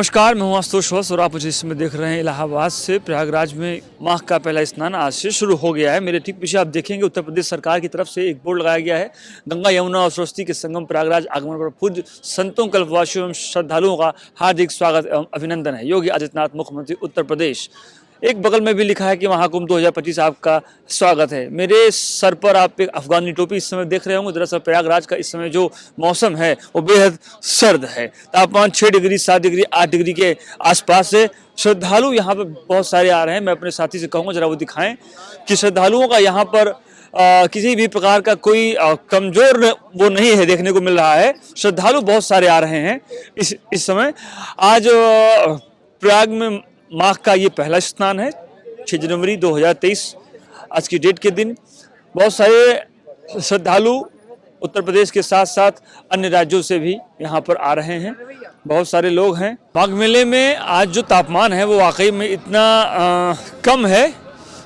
नमस्कार, मैं हूं आशुतोष वत्स और आप मुझे इसमें देख रहे हैं इलाहाबाद से। प्रयागराज में माघ का पहला स्नान आज से शुरू हो गया है। मेरे ठीक पीछे आप देखेंगे उत्तर प्रदेश सरकार की तरफ से एक बोर्ड लगाया गया है। गंगा यमुना और सरस्वती के संगम प्रयागराज आगमन पर पूज्य संतों, कल्पवासियों एवं श्रद्धालुओं का हार्दिक स्वागत एवं अभिनंदन है। योगी आदित्यनाथ, मुख्यमंत्री उत्तर प्रदेश। एक बगल में भी लिखा है कि महाकुंभ 2025 आपका स्वागत है। मेरे सर पर आप एक अफगानी टोपी इस समय देख रहे होंगे। दरअसल प्रयागराज का इस समय जो मौसम है वो बेहद सर्द है। तापमान 6 डिग्री, 7 डिग्री, 8 डिग्री के आसपास है। श्रद्धालु यहाँ पर बहुत सारे आ रहे हैं। मैं अपने साथी से कहूँगा जरा वो दिखाएं कि श्रद्धालुओं का यहाँ पर किसी भी प्रकार का कोई कमजोर वो नहीं है, देखने को मिल रहा है। श्रद्धालु बहुत सारे आ रहे हैं इस समय। आज प्रयाग में माघ का ये पहला स्नान है, 6 जनवरी 2023 आज की डेट के दिन। बहुत सारे श्रद्धालु उत्तर प्रदेश के साथ साथ अन्य राज्यों से भी यहाँ पर आ रहे हैं। बहुत सारे लोग हैं। माघ मेले में आज जो तापमान है वो वाकई में इतना कम है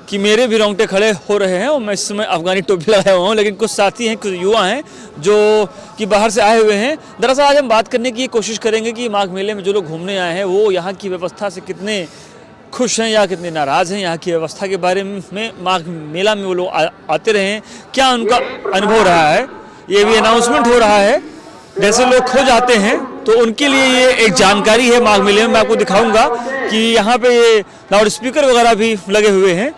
कि मेरे भी रोंगटे खड़े हो रहे हैं और मैं इस समय अफगानी टोपी लगाया हुआ हूँ। लेकिन कुछ साथी हैं, कुछ युवा हैं जो कि बाहर से आए हुए हैं। दरअसल आज हम बात करने की कोशिश करेंगे कि माघ मेले में जो लोग घूमने आए हैं वो यहाँ की व्यवस्था से कितने खुश हैं या कितने नाराज़ हैं। यहाँ की व्यवस्था के बारे में, माघ मेला में वो लोग आते रहे हैं, क्या उनका अनुभव रहा है। ये भी अनाउंसमेंट हो रहा है। जैसे लोग खो जाते हैं तो उनके लिए ये एक जानकारी है। माघ मेले में मैं आपको दिखाऊंगा कि यहाँ पे ये लाउड स्पीकर वगैरह भी लगे हुए हैं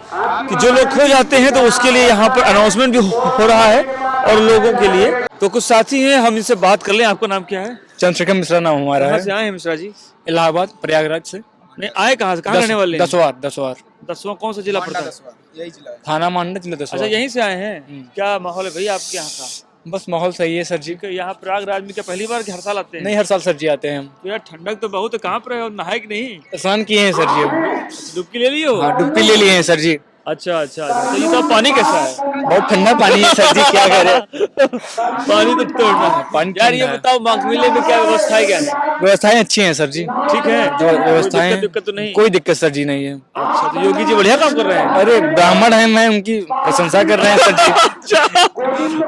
कि जो लोग खो जाते हैं तो उसके लिए यहाँ पर अनाउंसमेंट भी हो रहा है और लोगों के लिए। तो कुछ साथी हैं, हम इनसे बात कर लें। आपका नाम क्या है? चंद्रशेखर मिश्रा नाम हमारा है। कहाँ से आए हैं मिश्रा जी? इलाहाबाद, प्रयागराज से। नहीं, आए कहाँ से? कहाँ रहने वाले हैं? दसवार। दसवां कौन सा जिला पड़ता है? यही जिला थाना मांडा, जिला दसवार। अच्छा, यहीं से आए हैं। क्या माहौल है भैया आपके यहाँ का? बस माहौल सही है सर जी। यहाँ प्रयागराज में क्या पहली बार कि हर साल आते हैं? नहीं, हर साल सर जी आते हैं हम। तो यार ठंडक तो बहुत है, कहाँ पर है और नहाए कि नहीं? स्नान किए हैं सर जी हम। डुबकी ले लियो? हाँ, डुबकी ले लिए हैं सर जी। अच्छा। तो ये तो पानी कैसा है? बहुत ठंडा पानी है सर जी, क्या करें। पानी तो तोड़ना है। पानी यार ये बताओ, माघ मेले में क्या व्यवस्थाएं क्या है? व्यवस्थाएं अच्छी हैं सर जी। ठीक है, जो व्यवस्थाएं, दिक्कत तो नहीं? कोई दिक्कत सर जी नहीं है। अच्छा, तो योगी जी बढ़िया काम कर रहे हैं। अरे ब्राह्मण है, मैं उनकी प्रशंसा कर रहे हैं सर जी। अच्छा,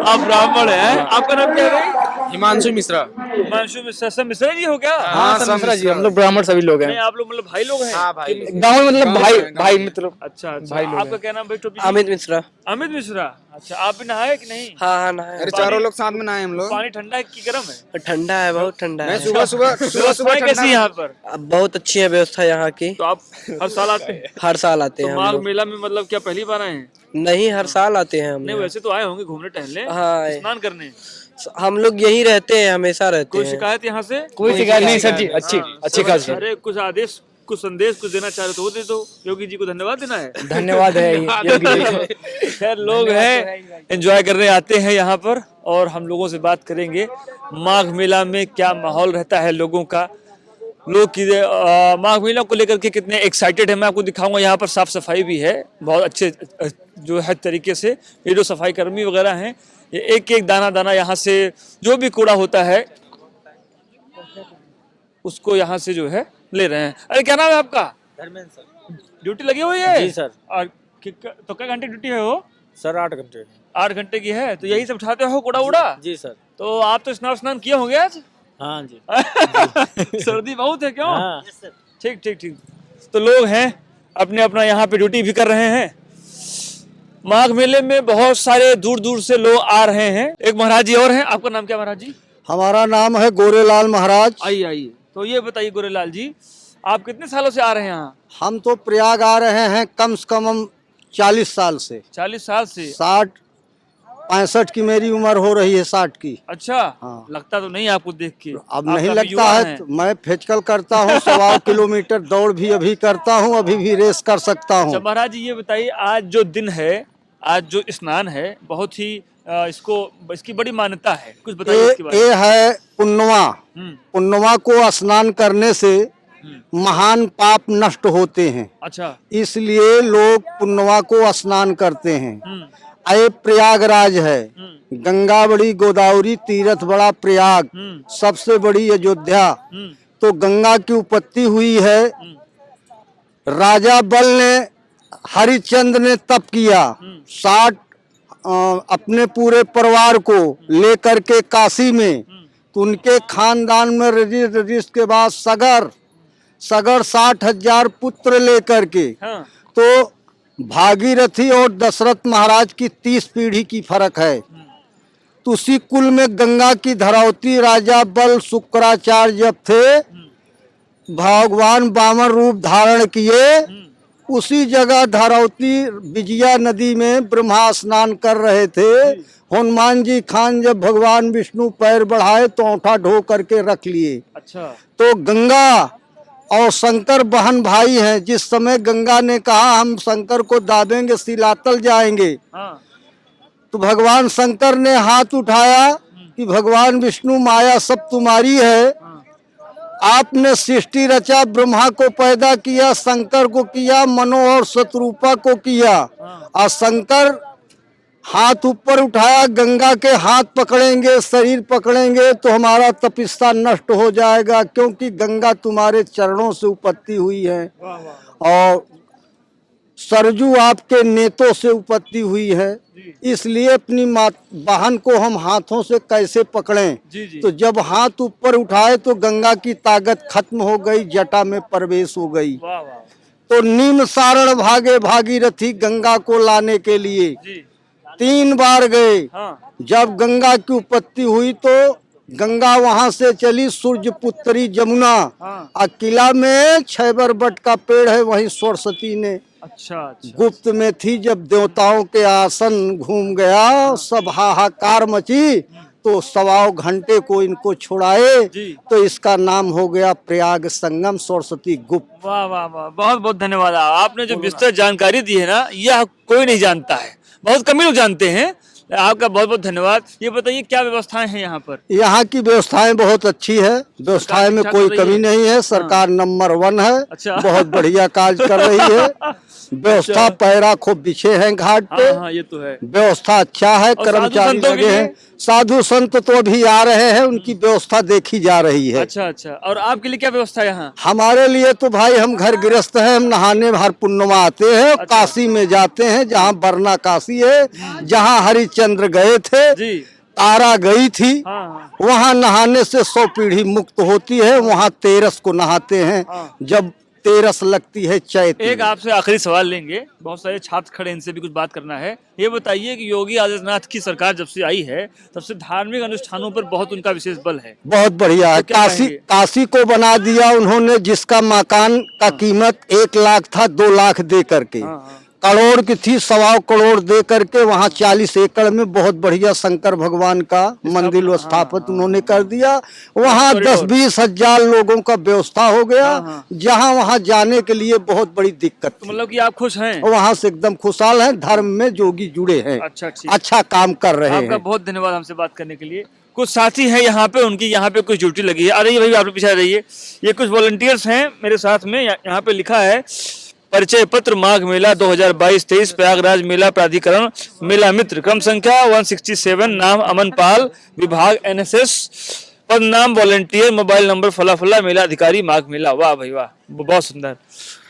आप ब्राह्मण हैं। आपका नाम क्या है? हिमांशु मिश्रा। हिमांशु मिश्रा। सब मिश्रा जी हो क्या? हाँ सर मिश्रा जी, हम लोग ब्राह्मण सभी लोग नहीं, हैं। आप लोग मतलब भाई लोग हैं? हाँ भाई। गाँव में मतलब भाई मित्र। अच्छा। भाई लोग आपका हैं। क्या नाम भाई? टोपी? अमित मिश्रा। अमित मिश्रा। अच्छा, आप भी नहाए कि नहीं? हाँ नहाए। अरे चारों लोग साथ में नहाए हम लोग। पानी ठंडा है कि गर्म है? ठंडा है, बहुत ठंडा मैं है। सुबह व्यवस्थाएं कैसी है यहाँ पर? अब बहुत अच्छी है व्यवस्था यहाँ की। तो आप हर साल आते हैं? हर साल आते तो हैं हम माघ लोग। मेला में मतलब क्या पहली बार आए हैं? नहीं, हर साल आते हैं हम नहीं, लोग। वैसे तो आए होंगे घूमने टहलने, हाँ। स्नान करने। हम लोग यही रहते हैं, हमेशा रहते कोई हैं। शिकायत यहाँ से? कोई शिकायत नहीं सर जी, अच्छी हाँ, खास है। अरे कुछ आदेश, कुछ संदेश कुछ देना चाह रहे तो वो दे दो। योगी जी को धन्यवाद देना है। धन्यवाद है योगी जी। खैर, लोग हैं, एंजॉय करने आते हैं यहाँ पर और हम लोगों से बात करेंगे माघ मेला में क्या माहौल रहता है लोगों का। लोग की माघ मेला को लेकर के कितने एक्साइटेड है मैं आपको दिखाऊंगा। यहाँ पर साफ सफाई भी है बहुत अच्छे जो है तरीके से। ये जो सफाई कर्मी वगैरह हैं, ये एक एक दाना यहाँ से जो भी कूड़ा होता है उसको यहाँ से जो है ले रहे हैं। अरे क्या नाम है आपका? धर्मेंद्र सर। ड्यूटी लगी हुई है? जी सर। और तो क्या घंटे ड्यूटी है वो? सर 8 घंटे। 8 घंटे की है। तो यही सब उठाते हो कूड़ा उड़ा? जी सर। तो आप तो स्नान किए होंगे आज? हाँ जी। सर्दी बहुत है क्यों? हाँ। ठीक। तो लोग हैं अपने अपना यहाँ पे ड्यूटी भी कर रहे हैं। माघ मेले में बहुत सारे दूर दूर से लोग आ रहे हैं। एक महाराज जी और हैं। आपका नाम क्या महाराज जी? हमारा नाम है गोरेलाल महाराज। आइए। तो ये बताइए गोरेलाल जी, आप कितने सालों से आ रहे हैं यहाँ? हम तो प्रयाग आ रहे हैं कम से कम हम 40 साल से। 40 साल से? 65 की मेरी उम्र हो रही है, 60 की। अच्छा। हाँ। लगता तो नहीं आपको देख के। अब आप नहीं काफी लगता युवा है हैं। तो मैं फिजिकल करता हूँ। 1.25 किलोमीटर दौड़ भी अभी करता हूँ, अभी भी रेस कर सकता अच्छा हूँ। महाराज जी, ये बताइए आज जो दिन है, आज जो स्नान है, बहुत ही इसकी बड़ी मान्यता है, कुछ बताइए इसके बारे में। ये है पुण्यवा। पुण्यवा को स्नान करने से महान पाप नष्ट होते हैं, अच्छा। इसलिए लोग पुण्यवा को स्नान करते हैं। ये प्रयागराज है, गंगा बड़ी, गोदावरी तीर्थ बड़ा प्रयाग, सबसे बड़ी अयोध्या। तो गंगा की उत्पत्ति हुई है। राजा बल ने, हरिश्चंद्र ने तप किया। 60 अपने पूरे परिवार को लेकर के काशी में, तो उनके खानदान में रजिश के बाद सगर सगड़ 60,000 पुत्र लेकर के, हाँ तो भागीरथी और दशरथ महाराज की 30 पीढ़ी की फर्क है। तो उसी कुल में गंगा की धरावती राजा बल शुक्राचार्य जब थे, भगवान वामन रूप धारण किए, उसी जगह धारावती विजया नदी में ब्रह्मा स्नान कर रहे थे। हनुमान जी खान जब भगवान विष्णु पैर बढ़ाए तो औंठा ढो करके रख लिए। अच्छा तो गंगा और शंकर बहन भाई हैं। जिस समय गंगा ने कहा हम शंकर को दाबेंगे शिलातल जाएंगे, हाँ तो भगवान शंकर ने हाथ उठाया कि भगवान विष्णु माया सब तुम्हारी है, आपने सृष्टि रचा, ब्रह्मा को पैदा किया, शंकर को किया, मनो और शत्रुपा को किया। और शंकर हाथ ऊपर उठाया, गंगा के हाथ पकड़ेंगे, शरीर पकड़ेंगे तो हमारा तपस्या नष्ट हो जाएगा, क्योंकि गंगा तुम्हारे चरणों से उत्पत्ति हुई है और सरजू आपके नेतों से उत्पत्ति हुई है। इसलिए अपनी बहन को हम हाथों से कैसे पकड़ें। जी जी तो जब हाथ ऊपर उठाए तो गंगा की ताकत खत्म हो गई, जटा में प्रवेश हो गई। वाह वाह तो नीम सारण भागे भागीरथी गंगा को लाने के लिए जी 3 बार गए। हाँ जब गंगा की उत्पत्ति हुई तो गंगा वहां से चली सूर्य पुत्री जमुना, हाँ और किला में 6 बरबट का पेड़ है, वहीं सरस्वती ने अच्छा अच्छा गुप्त में थी। जब देवताओं के आसन घूम गया, सब हाहाकार मची, तो 1.25 घंटे को इनको छुड़ाए, जी। तो इसका नाम हो गया प्रयाग संगम सरस्वती गुप्त। वाह वाह वाह, बहुत बहुत धन्यवाद। आपने जो विस्तृत जानकारी दी है ना, यह कोई नहीं जानता है, बहुत कम ही लोग जानते हैं। आपका बहुत बहुत धन्यवाद। ये बताइए क्या व्यवस्थाएं हैं यहाँ पर? यहाँ की व्यवस्थाएं बहुत अच्छी है, व्यवस्थाएं में अच्छा कोई कर रही कमी है? नहीं है। सरकार नंबर 1 है, अच्छा। बहुत बढ़िया कार्य कर रही है। व्यवस्था पैरा खूब बिछे हैं घाट पे, हाँ हाँ ये तो है। व्यवस्था अच्छा है, और साधु कर्मचारी संतों के लगे लिए? हैं। साधु संत तो अभी आ रहे हैं, उनकी व्यवस्था देखी जा रही है। अच्छा अच्छा, और आपके लिए क्या व्यवस्था है यहाँ? हमारे लिए तो भाई हम घर गृहस्थ हैं, हम नहाने हर पूर्णिमा आते हैं, अच्छा। काशी में जाते हैं, जहाँ बरना काशी है, जहाँ हरिश्चंद्र गए थे, जी तारा गई थी, हाँ हाँ वहाँ नहाने से 100 पीढ़ी मुक्त होती है। वहाँ 13 को नहाते हैं, हाँ। जब 13 लगती है चैत एक में। आपसे आखिरी सवाल लेंगे, बहुत सारे छात्र खड़े हैं, इनसे भी कुछ बात करना है। ये बताइए कि योगी आदित्यनाथ की सरकार जब से आई है तब से धार्मिक अनुष्ठानों पर बहुत उनका विशेष बल है। बहुत बढ़िया है। तो क्या काशी कहेंगे? काशी को बना दिया उन्होंने, जिसका मकान का कीमत 1 लाख था, 2 लाख दे करके, हाँ हाँ करोड़ की थी, 1.25 करोड़ दे करके वहाँ 40 एकड़ में बहुत बढ़िया शंकर भगवान का मंदिर स्थापित उन्होंने कर दिया। वहाँ कॉरिडोर। 10-20 हजार लोगों का व्यवस्था हो गया, हाँ, हाँ। जहाँ वहाँ जाने के लिए बहुत बड़ी दिक्कत तो थी। मतलब कि आप खुश हैं? वहाँ से एकदम खुशहाल हैं, धर्म में जोगी जुड़े हैं, अच्छा ठीक, अच्छा काम कर रहे आपका हैं। बहुत धन्यवाद हमसे बात करने के लिए। कुछ साथी हैं यहाँ पे, उनकी यहाँ पे कुछ ड्यूटी लगी है। आ रही है भाई, आप लोग पीछे आ रहिए। ये कुछ वॉलंटियर्स हैं मेरे साथ में। यहाँ पे लिखा है परिचय पत्र माघ मेला 2022-23 प्रयागराज मेला प्राधिकरण मेला मित्र, क्रम संख्या 167, नाम अमन पाल, विभाग NSS, पद नाम वॉलंटियर, मोबाइल नंबर फला फला, मेला अधिकारी माघ मेला। वाह भाई वाह, बहुत सुंदर।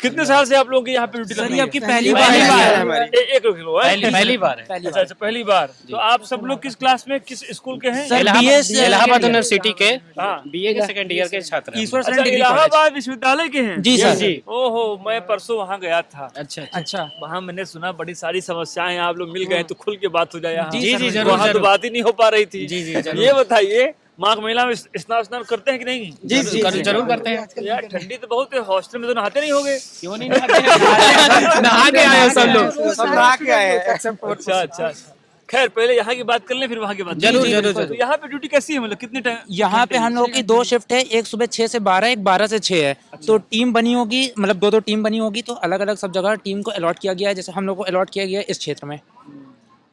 कितने साल से आप लोगों की यहाँ पे ड्यूटी लग रही है? आपकी पहली बार पहली है बार है हमारी। एक किलो है? पहली बार है। अच्छा अच्छा, पहली बार। तो आप सब लोग किस क्लास में, किस स्कूल के हैं? सर बीएस इलाहाबाद यूनिवर्सिटी के हाँ। बीए के सेकंड ईयर के छात्र हैं। ईश्वर अच्छा, इलाहाबाद विश्वविद्यालय के हैं? जी सर। जी। ओहो, मैं परसों वहाँ गया था। अच्छा अच्छा वहाँ मैंने सुना बड़ी सारी समस्याएं, आप लोग मिल गए तो खुल के बात हो जाए यहाँ। जी, जी, जरूर, वहाँ तो जरूर। बात ही नहीं हो पा रही थी। जी, जी, जरूर। ये बताइए, माघ मेला में स्नान करते हैं कि नहीं? जी जरूर करते हैं। यार ठंडी तो बहुत है, हॉस्टल में तो नहाते नहीं होगे? क्यों नहीं नहा के आए सब लोग। सब नहा के आए हैं, except for- अच्छा अच्छा। खैर पहले यहाँ की बात कर लें, फिर वहाँ की बात। जरूर, जी, जरूर, तो जरूर। यहाँ पे ड्यूटी कैसी है, मतलब कितने टाइम? यहाँ पे हम लोगों की 2 शिफ्ट है, एक सुबह 6 से 12, एक 12 से 6 है। तो टीम बनी होगी, मतलब 2-2 टीम बनी होगी, तो अलग अलग सब जगह टीम को अलॉट किया गया है। जैसे हम लोग को अलॉट किया गया है इस क्षेत्र में,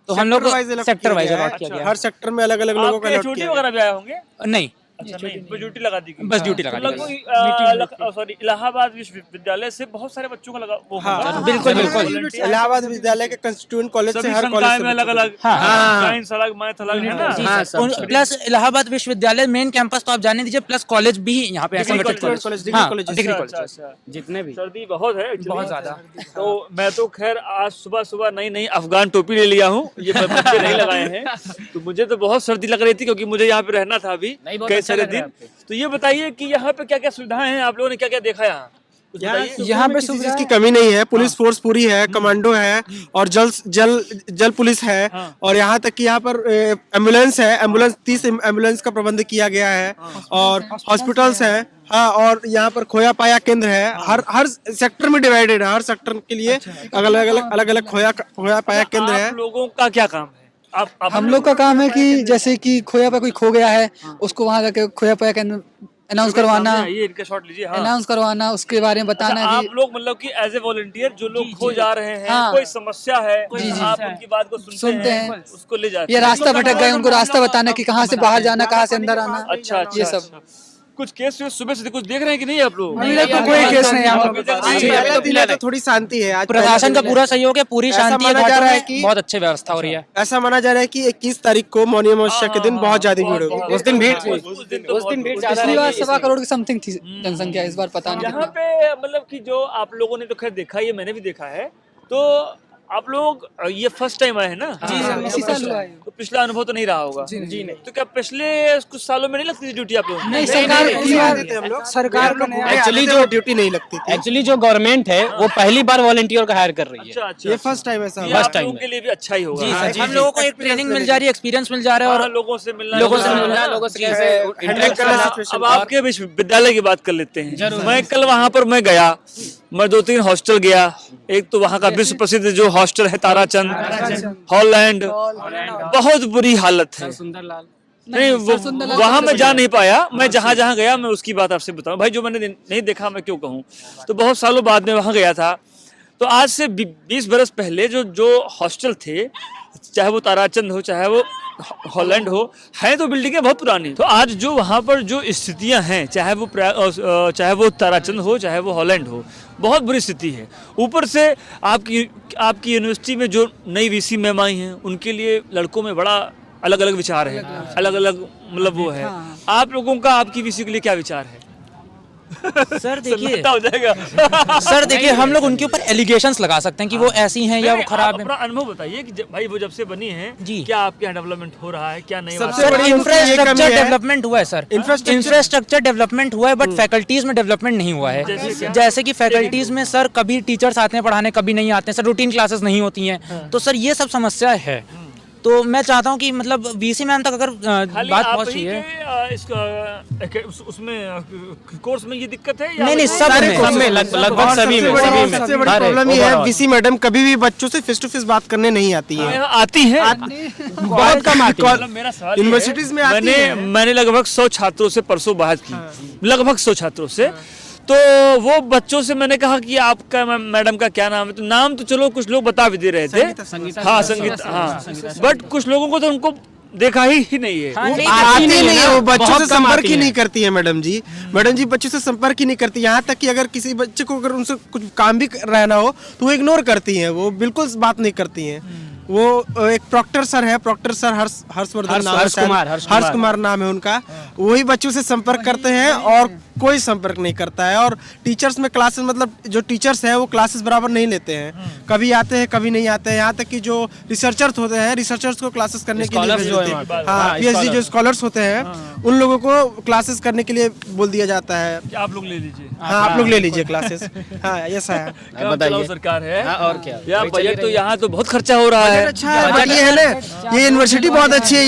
तो हम लोग सेक्टर वाइज अलॉट किया गया है। हर सेक्टर में अलग अलग लोगों को आपके अलॉट ड्यूटी किया वगैरह भी आए होंगे? नहीं, अच्छा नहीं, बस ड्यूटी लगा दी गई। बस ड्यूटी लगा दी गई। सॉरी, इलाहाबाद विश्वविद्यालय से बहुत सारे बच्चों का लगा वो हाँ, होगा। बिल्कुल, बिल्कुल। Volunteer। इलाहाबाद विद्यालय के कंस्टिट्यूएंट कॉलेज से सभी हर कॉलेज संकाय से में अलग अलग, हाँ। साइंस अलग, मैथ अलग, है ना? हाँ, सब, सब। प्लस इलाहाबाद विश्वविद्यालय मेन कैंपस तो आप जाने दीजिए, प्लस कॉलेज भी यहाँ पे है, डिग्री संगठित कॉलेज, कॉलेज। डिग्री हाँ, कॉलेज। डिग्री अच्छा, कॉलेज। अच्छा, अच्छा। जितने भी सर्दी बहुत है actually। बहुत ज्यादा। तो मैं तो खैर आज सुबह सुबह नई नई अफगान टोपी ले लिया हूँ, ये बच्चे नहीं लगाए हैं। तो मुझे तो बहुत सर्दी लग रही थी, क्योंकि मुझे यहाँ पे रहना था अभी। नहीं, बहुत कैसे सारे दिन। तो ये बताइए कि यहाँ पे क्या क्या सुविधाएं हैं, आप लोगों ने क्या क्या देखा यहाँ? कुछ बताइए। यहाँ पे किसी चीज की कमी नहीं है, पुलिस फोर्स पूरी है, कमांडो है और जल पुलिस है। और यहाँ तक कि यहाँ पर एम्बुलेंस है, 30 एम्बुलेंस का प्रबंध किया गया है और हॉस्पिटल्स हैं। हाँ, और यहाँ पर खोया पाया केंद्र है, हर सेक्टर में डिवाइडेड है, हर सेक्टर के लिए अलग अलग खोया पाया केंद्र है। आप लोगों का क्या काम है? आप हम लोग का काम है कि जैसे कि खोया पे कोई खो गया है, उसको वहाँ जाके खोया पाया के अनाउंस करवाना, ये इनका शॉट लीजिए। हाँ। अनाउंस करवाना, उसके बारे में बताना अच्छा, कि आप लोग मतलब कि एज ए वॉलंटियर जो लोग खो जा रहे हैं, कोई समस्या है, आप उनकी बात को सुनते हैं, उसको ले जाते ये हैं। रास्ता भटक गए, उनको रास्ता बताना कि कहाँ से बाहर जाना, कहाँ से अंदर आना। अच्छा, ये सब कुछ केस सुबह से कुछ देख रहे हैं कि नहीं आप लोग? अभी तक तो कोई केस नहीं है। पहला दिन है तो थोड़ी शांति है। आज प्रशासन का पूरा सहयोग है, पूरी ऐसा शांति है, माना जा रहा है कि बहुत अच्छी व्यवस्था हो रही है। ऐसा माना जा रहा है कि 21 तारीख को मौनी अमावस्या के दिन बहुत ज्यादा भीड़ होगी। उस दिन भीड़ पिछली बार 1.25 करोड़ की समथिंग थी जनसंख्या, इस बार पता नहीं। यहाँ पे मतलब कि जो आप लोगों ने तो खैर देखा, ये मैंने भी देखा है, तो आप लोग ये फर्स्ट टाइम आए हैं ना? जी सर, इसी साल हुआ है। तो पिछला अनुभव तो नहीं रहा होगा? जी नहीं। तो क्या पिछले कुछ सालों में नहीं लगती थी ड्यूटी आप लोग? नहीं, सरकार को एक्चुअली जो ड्यूटी नहीं लगती थी। एक्चुअली जो गवर्नमेंट है वो पहली बार वॉलंटियर का हायर कर रही है। अच्छा, ये फर्स्ट टाइम ऐसा ये हुआ। आप लोगों के लिए भी अच्छा ही होगा। हम लोगों को एक ट्रेनिंग मिल जा रही है, एक्सपीरियंस मिल जा रहा है, और लोगों से मिलना, लोगों से कैसे हैंडल करना सिचुएशन। अब आपके विश्वविद्यालय की बात कर लेते हैं। मैं कल वहां पर मैं गया, मैं 2-3 हॉस्टल गया। एक तो वहां का विश्व प्रसिद्ध जो हॉस्टल है ताराचंद, हॉलैंड, बहुत बुरी हालत है। नहीं, वहां मैं जा नहीं पाया। मैं जहां जहां गया मैं उसकी बात आपसे बताऊं भाई, जो मैंने नहीं देखा मैं क्यों कहूं। तो बहुत सालों बाद में वहां गया था। तो आज से 20 बरस पहले जो हॉस्टल थे, चाहे वो ताराचंद हो चाहे वो हॉलैंड हो, है तो बिल्डिंगें बहुत पुरानी। तो आज जो वहाँ पर जो स्थितियाँ हैं, चाहे वो ताराचंद हो चाहे वो हॉलैंड हो, बहुत बुरी स्थिति है। ऊपर से आपकी यूनिवर्सिटी में जो नई वीसी मैम आई हैं, उनके लिए लड़कों में बड़ा अलग अलग विचार है, अलग अलग मतलब वो है। आप लोगों का आपकी वीसी के लिए क्या विचार है? सर देखिए, हो जाएगा। सर देखिए, हम लोग उनके ऊपर एलिगेशंस लगा सकते हैं कि वो ऐसी हैं या वो खराब अपना अनुभव बताइए कि भाई वो जब से बनी है जी, क्या आपके यहाँ डेवलपमेंट हो रहा है, क्या नहीं? सबसे बड़ी इंफ्रास्ट्रक्चर डेवलपमेंट हुआ है सर, इंफ्रास्ट्रक्चर डेवलपमेंट हुआ है, बट फैकल्टीज में डेवलपमेंट नहीं हुआ है। जैसे कि फैकल्टीज में सर कभी टीचर्स आते हैं पढ़ाने, कभी नहीं आते हैं सर, रूटीन क्लासेस नहीं होती हैं। तो सर ये सब समस्या है। तो मैं चाहता हूँ कि मतलब वीसी मैम तक अगर बात पहुँच रही है, उसमें कोर्स में ये दिक्कत है या नहीं सब में लगभग सभी में। सबसे बड़ी प्रॉब्लम ये है, वीसी मैडम कभी भी बच्चों से फेस टू फेस बात करने नहीं आती है। यहाँ आती है, बहुत कम आती है। मतलब मेरा सवाल यूनिवर्सिटीज में आती है। मैंने लगभग 100 छात्रों से परसों बात की, लगभग 100 छात्रों से। तो वो बच्चों से मैंने कहा कि आपका मैडम का क्या नाम है? तो नाम तो चलो कुछ लोग बता भी दे रहे थे, हाँ संगीत, हाँ, बट कुछ लोगों को तो उनको देखा ही नहीं है। आती नहीं है, वो बच्चों से संपर्क ही नहीं करती है मैडम जी। मैडम जी बच्चों से संपर्क ही नहीं करती। यहाँ तक कि अगर किसी बच्चे को अगर उनसे कुछ काम भी रहना हो तो वो इग्नोर करती हैं, वो बिल्कुल बात नहीं करती हैं। वो एक प्रॉक्टर सर है, प्रॉक्टर सर हर्षवर्धन नाम है, हर्ष कुमार नाम है उनका। वही बच्चों से संपर्क करते हैं और कोई संपर्क नहीं करता है। और टीचर्स में क्लासेस, मतलब जो टीचर्स हैं वो क्लासेस बराबर नहीं लेते हैं, कभी आते हैं कभी नहीं आते हैं। यहाँ तक कि जो रिसर्चर्स होते हैं, रिसर्चर्स को क्लासेस करने के लिए भेजते हैं। हाँ, पीएचडी जो स्कॉलर्स होते हैं उन लोगों को क्लासेस करने के लिए बोल दिया जाता है, आप लोग ले लीजिए। हाँ आप लोग ले लीजिए क्लासेस। हाँ ऐसा है। बताइए, सरकार है और क्या यार, बजट तो यहाँ तो बहुत खर्चा हो रहा है। अच्छा है, ये है ना, ये यूनिवर्सिटी बहुत अच्छी है,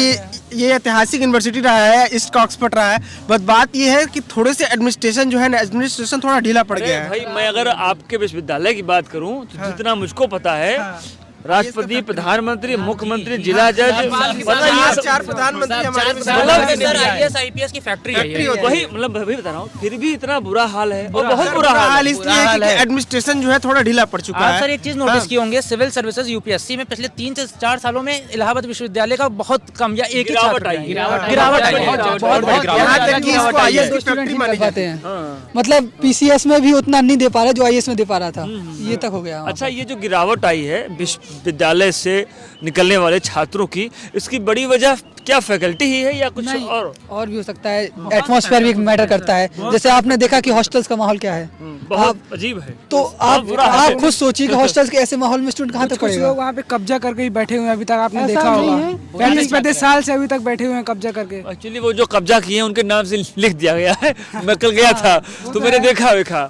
ये ऐतिहासिक यूनिवर्सिटी रहा है, ईस्ट का ऑक्सफोर्ड रहा है। बट बात ये है कि थोड़े से एडमिनिस्ट्रेशन जो है ना, एडमिनिस्ट्रेशन थोड़ा ढीला पड़ गया है। भाई मैं अगर आपके विश्वविद्यालय की बात करूं तो जितना मुझको पता है, राष्ट्रपति, प्रधानमंत्री, मुख्यमंत्री, जिला जज, चार प्रधानमंत्री हमारे IAS IPS की फैक्ट्री है। वही मतलब वही बता रहा हूँ, फिर भी इतना बुरा हाल है, और बहुत बुरा हाल इसलिए है कि एडमिनिस्ट्रेशन जो है थोड़ा ढीला पड़ चुका आप है। सर एक चीज नोटिस किए होंगे, सिविल सर्विसेज यूपीएससी में पिछले 3 से 4 सालों में इलाहाबाद विश्वविद्यालय का बहुत कम या एक ही गिरावट छात्र आई है। है। गिरावट आई है, बहुत बड़ी गिरावट यहाँ आई तक कि इसको IAS की फैक्ट्री मानी जाती है। मतलब पीसीएस में भी उतना नहीं दे पा रहा जो आईएएस में दे पा रहा था, ये तक हो गया। अच्छा, ये जो गिरावट आई है विश्वविद्यालय से निकलने वाले छात्रों की, इसकी बड़ी वजह क्या फैकल्टी ही है या कुछ नहीं, और भी हो सकता है, एटमॉस्फेयर भी मैटर करता है। जैसे आपने देखा कि हॉस्टल्स का माहौल क्या है, बहुत अजीब है। तो आप खुद सोचिए कि हॉस्टल्स के ऐसे माहौल में स्टूडेंट कहाँ तक कुछ पढ़ेगा। लोग वहाँ पे कब्जा करके ही बैठे हुए हैं अभी तक, आपने ऐसा देखा नहीं होगा। है। 35 साल से अभी तक बैठे हुए हैं कब्जा करके। एक्चुअली वो जो कब्जा किए हैं उनके नाम से लिख दिया गया है। मैं कल गया था तो मैंने देखा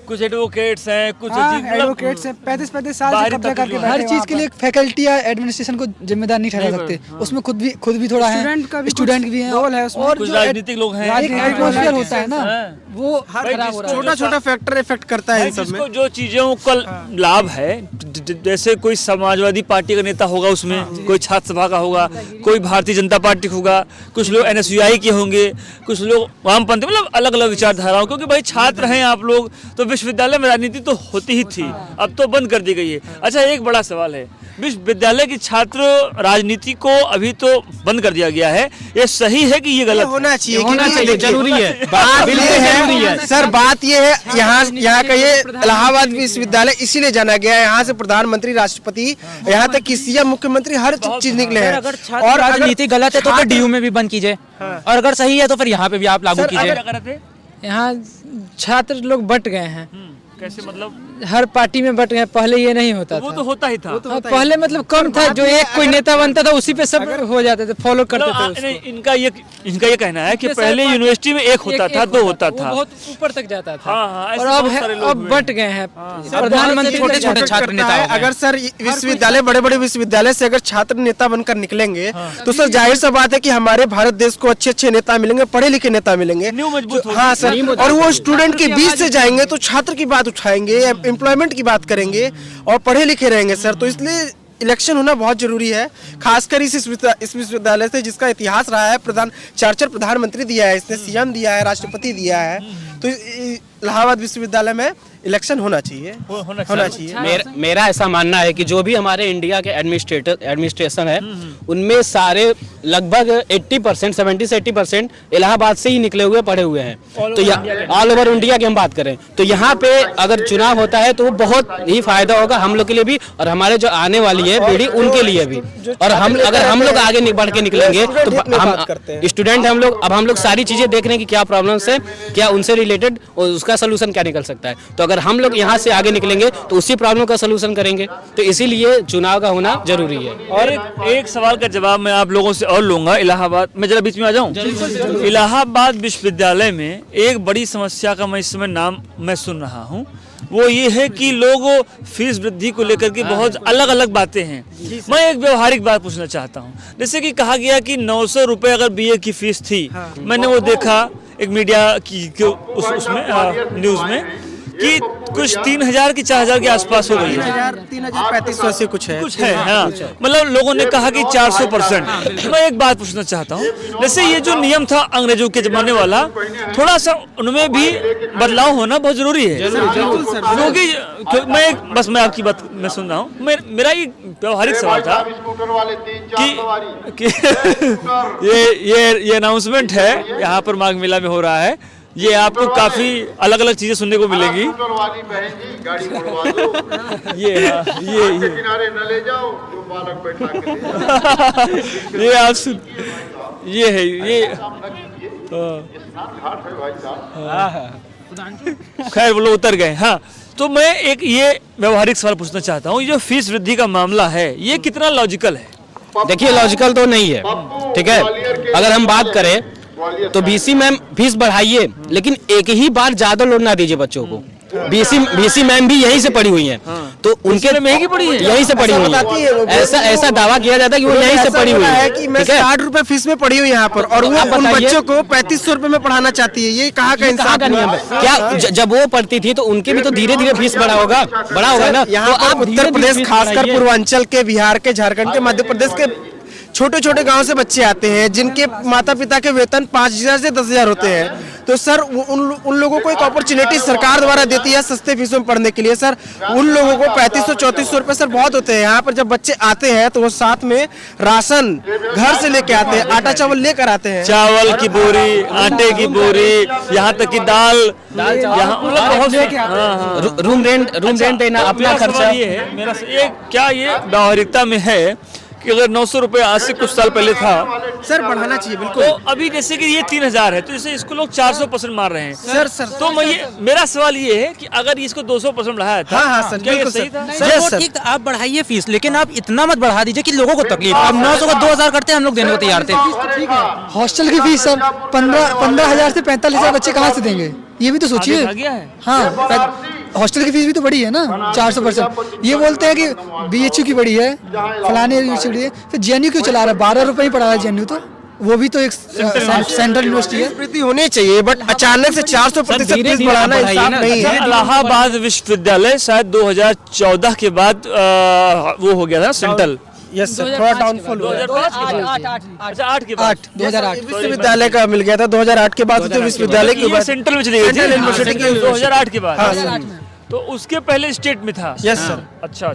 कुछ एडवोकेट्स हैं, कुछ अजीब मतलब एडवोकेट से 35 साल से बाहरी कब्जा करके तबदीली बैठे हर हैं चीज वहाँ के लिए फैकल्टी या एडमिनिस्ट्रेशन को जिम्मेदार नहीं ठहरा सकते, उसमें खुद भी थोड़ा है, स्टूडेंट का भी स्टूडेंट भी है, रोल है उसमें। और कुछ जो राजनीतिक लोग हैं, एक एटमॉस्फेयर होता है ना, वो खराब हो रहा है। छोटा छोटा फैक्टर इफेक्ट करता है इन सब में। जिसको जो चीजों का लाभ है, जैसे कोई समाजवादी पार्टी का नेता होगा, उसमें कोई छात्र सभा का होगा, कोई भारतीय जनता पार्टी होगा, कुछ लोग NSUI के होंगे, कुछ लोग वामपंथी, मतलब अलग अलग विचारधाराओं, क्योंकि भाई छात्र हैं आप लोग, तो विश्वविद्यालय में राजनीति तो होती ही थी, अब तो बंद कर दी गई है। अच्छा, एक बड़ा सवाल है, विश्वविद्यालय की छात्र राजनीति को अभी तो बंद कर दिया गया है, ये सही है कि ये गलत? होना चाहिए, होना चाहिए, जरूरी है। बात ये है सर, बात ये है, यहाँ का ये इलाहाबाद विश्वविद्यालय इसीलिए जाना गया है, यहाँ से प्रधानमंत्री, राष्ट्रपति, यहाँ तक कि CM, मुख्यमंत्री, हर चीज निकले हैं। अगर छात्र राजनीति गलत है तो फिर DU में भी बंद कीजिए, और अगर सही है तो फिर यहाँ पे भी आप लागू कीजिए। यहाँ छात्र लोग बट गए हैं, कैसे मतलब? हर पार्टी में बट गए, पहले ये नहीं होता वो था। तो होता ही था। पहले मतलब कम था, जो एक कोई नेता बनता था उसी पे सब हो जाते थे, फॉलो करते थे उसको। नहीं, इनका ये कहना है कि पहले यूनिवर्सिटी में एक होता था, दो होता वो था। बहुत ऊपर तक जाता था। हाँ, ऐसे और अब बहुत सारे लोग अब हुए बट गए हैं। प्रधानमंत्री छोटे छोटे छात्र नेता हो गए। अगर सर विश्वविद्यालय, बड़े बड़े विश्वविद्यालय से अगर छात्र नेता बनकर निकलेंगे तो सर जाहिर सा बात है कि हमारे भारत देश को अच्छे अच्छे नेता मिलेंगे, पढ़े लिखे नेता मिलेंगे। न्यू मजबूत होगी। हाँ सर, और वो स्टूडेंट के बीच से जाएंगे तो छात्र की बात उठाएंगे, एम्प्लॉयमेंट की बात करेंगे और पढ़े लिखे रहेंगे सर। तो इसलिए इलेक्शन होना बहुत जरूरी है, खासकर इस विश्वविद्यालय से जिसका इतिहास रहा है। चार प्रधानमंत्री दिया है इसने, CM दिया है, राष्ट्रपति दिया है। तो इलाहाबाद विश्वविद्यालय में इलेक्शन होना चाहिए, होना चाहिए। मेरा ऐसा मानना है कि जो भी हमारे इंडिया के एडमिनिस्ट्रेशन है, उनमें सारे लगभग 80%, 70 से 80% इलाहाबाद से ही निकले हुए पढ़े हुए हैं। तो ऑल ओवर इंडिया की हम बात करें तो यहाँ पे अगर चुनाव होता है तो वो बहुत ही फायदा होगा हम लोग के लिए भी, और हमारे जो आने वाली है पीढ़ी उनके लिए भी। और अगर हम लोग आगे बढ़ के निकलेंगे तो हम स्टूडेंट, हम लोग सारी चीजें देख रहे हैं कि क्या प्रॉब्लम्स है, क्या उनसे रिलेटेड उसका सोल्यूशन क्या निकल सकता है। तो अगर हम लोग यहाँ से आगे निकलेंगे तो उसी प्रॉब्लम का सोल्यूशन करेंगे। तो इसीलिए चुनाव का होना जरूरी है। और एक सवाल का जवाब मैं आप लोगों से और लूंगा। इलाहाबाद में जरा बीच में आ जाऊं। इलाहाबाद विश्वविद्यालय में एक बड़ी समस्या का मैं इस समय नाम मैं सुन रहा हूं, वो ये है कि लोग फीस वृद्धि को लेकर के बहुत अलग अलग बातें हैं। मैं एक व्यवहारिक बात पूछना चाहता हूं। जैसे कि कहा गया कि 900 रुपए अगर BA की फीस थी, मैंने वो देखा एक मीडिया की उसमें न्यूज में कि कुछ 3000 की 4000 के आसपास हो गई है। 3500 से कुछ है। हाँ, मतलब लोगों ने कहा कि 400%। मैं एक बात पूछना चाहता हूँ, जैसे ये जो नियम था अंग्रेजों के जमाने वाला, थोड़ा सा उनमें भी बदलाव होना बहुत जरूरी है। क्योंकि मैं आपकी बात मैं सुन रहा हूँ। मेरा ये व्यवहारिक सवाल था कि ये अनाउंसमेंट है यहाँ पर माघ मेला में हो रहा है, ये आपको काफी अलग अलग चीजें सुनने को मिलेंगी। ये किनारे न ले जाओ, जो बालक बैठा के ले जाओ। ये आप सुन, ये है ये घाट है भाई साहब। खैर वो लोग उतर गए। हाँ, तो मैं एक ये व्यवहारिक सवाल पूछना चाहता हूँ, ये जो फीस वृद्धि का मामला है ये कितना लॉजिकल है? देखिए, लॉजिकल तो नहीं है, ठीक है। अगर हम बात करें तो BC मैम फीस बढ़ाइए, लेकिन एक ही बार ज्यादा लोड ना दीजिए बच्चों को। BC मैम भी यहीं से पढ़ी हुई हैं, तो उनके महंगी पढ़ी है, यहीं से पढ़ी हुई है। ऐसा दावा किया जाता है कि वो यहीं से पढ़ी हुई है कि मैं 60 रुपए फीस में पढ़ी हूँ यहाँ पर, और वो उन बच्चों को 3500 रुपए में पढ़ाना चाहती है। ये कहाँ का इंसाफ का नियम है? क्या जब वो पढ़ती थी तो उनके भी तो धीरे धीरे फीस बढ़ा होगा ना। यहाँ तो आप उत्तर प्रदेश, खासकर पूर्वांचल के, बिहार के, झारखंड के, मध्य प्रदेश के छोटे छोटे गांव से बच्चे आते हैं जिनके माता पिता के वेतन 5,000 से 10,000 होते हैं। तो सर उन लोगों को एक अपॉर्चुनिटी सरकार द्वारा देती है सस्ते फीसों में पढ़ने के लिए। सर उन लोगों को 3500-3400 रुपए सर बहुत होते हैं। यहाँ पर जब बच्चे आते हैं तो वो साथ में राशन घर से लेके आते हैं, आटा चावल लेकर आते हैं, चावल की बोरी, आटे की बोरी, यहाँ तक कि दाल यहाँ बहुत रूम रेंट देना, अपना खर्चा। ये है मेरा क्या ये व्यवहारिकता में है कि अगर 900 रुपए आज से कुछ साल पहले था सर बढ़ाना चाहिए बिल्कुल। तो अभी जैसे कि ये 3,000 है तो जैसे इसको लोग 400% मार रहे हैं सर तो मेरा सवाल ये है कि अगर इसको 200% बढ़ाया था हाँ सर क्या ये बिल्कुल सही था? सर वो ठीक, आप बढ़ाइए फीस, लेकिन आप इतना मत बढ़ा दीजिए कि लोगों को तकलीफ। अब 900 का 2,000 करते हैं, हम लोग देने को तैयार थे। हॉस्टल की फीस सब 15,000 से 45,000 बच्चे कहाँ से देंगे, ये भी तो सोचिए। आ गया है। हाँ, हॉस्टल की फीस भी तो बड़ी है ना 400%। ये बोलते हैं कि BHU की बड़ी है, फलाने यूनिवर्सिटी बड़ी है, फिर JNU क्यों चला रहा है? 12 रुपए ही पड़ा है JNU, तो वो भी तो एक सेंट्रल यूनिवर्सिटी है। वृद्धि होनी चाहिए बट अचानक से 400% फीस बढ़ाना इंसाफ नहीं है। इलाहाबाद विश्वविद्यालय शायद 2014 के बाद वो हो गया था सेंट्रल। यस सर, थोड़ा डाउनफॉल हुआ। 2008 के बाद 2008 विश्वविद्यालय का मिल गया था 2008 के बाद। तो विश्वविद्यालय के बाद सेंट्रल में चली गई थी सेंट्रल यूनिवर्सिटी के 2008 के बाद। हाँ। तो उसके पहले स्टेट में था। Yes sir. अच्छा।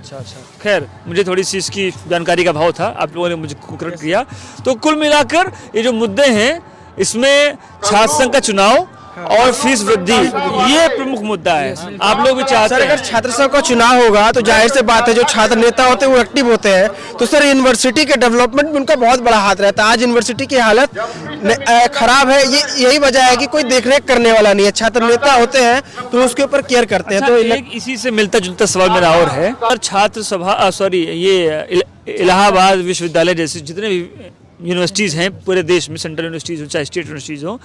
खैर मुझे थोड़ी सी इसकी जानकारी का अभाव था, आप लोगों ने मुझे करेक्ट किया। तो कुल मिलाकर ये जो मुद्दे हैं इसमें छात्र संघ का चुनाव और फीस वृद्धि ये प्रमुख मुद्दा है। आप लोग भी चाहते सर हैं अगर छात्र संघ का चुनाव होगा तो जाहिर से बात है जो छात्र नेता होते हैं वो एक्टिव होते हैं, तो सर यूनिवर्सिटी के डेवलपमेंट में उनका बहुत बड़ा हाथ रहता है। आज यूनिवर्सिटी की हालत खराब है, यही वजह है कि कोई देखरेख करने वाला नहीं है। छात्र नेता होते हैं तो उसके ऊपर केयर करते हैं। तो एक इसी से मिलता जुलता सवाल मेरा और है, और छात्र सभा ये इलाहाबाद विश्वविद्यालय जैसे जितने भी यूनिवर्सिटीज़ हैं पूरे देश में, सेंट्रल यूनिवर्सिटीज़ हो चाहे स्टेट यूनिवर्सिटीज़ हो,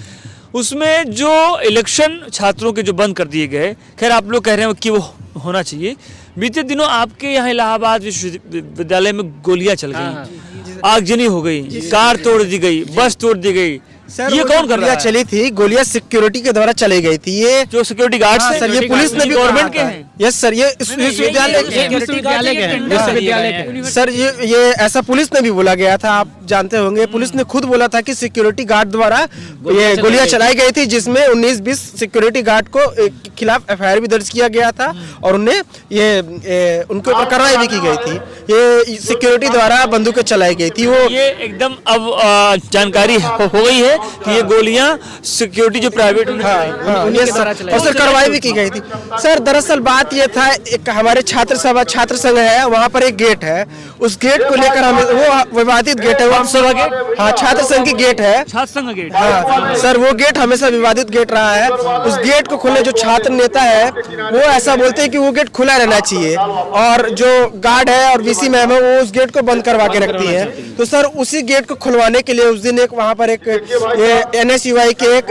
उसमें जो इलेक्शन छात्रों के जो बंद कर दिए गए, खैर आप लोग कह रहे हैं कि वो होना चाहिए। बीते दिनों आपके यहाँ इलाहाबाद विश्वविद्यालय में गोलियां चल गई, आगजनी हो गई, कार तोड़ दी गई, बस तोड़ दी गई। सर ये कौन कर रहा है? चली थी गोलियां सिक्योरिटी के द्वारा चली गई थी। ये जो सिक्योरिटी गार्ड सर ये पुलिस ने भी गवर्नमेंट के हैं। यस सर, ये विश्वविद्यालय के सर ये ऐसा पुलिस ने भी बोला गया था, आप जानते होंगे। पुलिस ने खुद बोला था कि सिक्योरिटी गार्ड द्वारा ये गोलियां चलाई गई थी, जिसमें 19-20 सिक्योरिटी गार्ड को खिलाफ FIR भी दर्ज किया गया था और उन्हें उनके ऊपर कार्रवाई भी की गई थी। ये सिक्योरिटी द्वारा बंदूकें चलाई गई थी। वो ये एकदम अब जानकारी हो गई है कि ये गोलियां सिक्योरिटी जो प्राइवेट और सर कार्रवाई भी की गई थी। सर दरअसल बात ये था, एक हमारे छात्र संघ है, वहाँ पर एक गेट है, उस गेट को लेकर हमें वो विवादित गेट है, हाँ छात्र संघ की गेट है, छात्र संघ गेट। हाँ सर वो गेट हमेशा विवादित गेट रहा है। उस गेट को खोलने जो छात्र नेता है वो ऐसा बोलते हैं कि वो गेट खुला रहना चाहिए, और जो गार्ड है और VC मैम है वो उस गेट को बंद करवा के रखती है। तो सर उसी गेट को खुलवाने के लिए उस दिन एक वहाँ पर एक NSUI के एक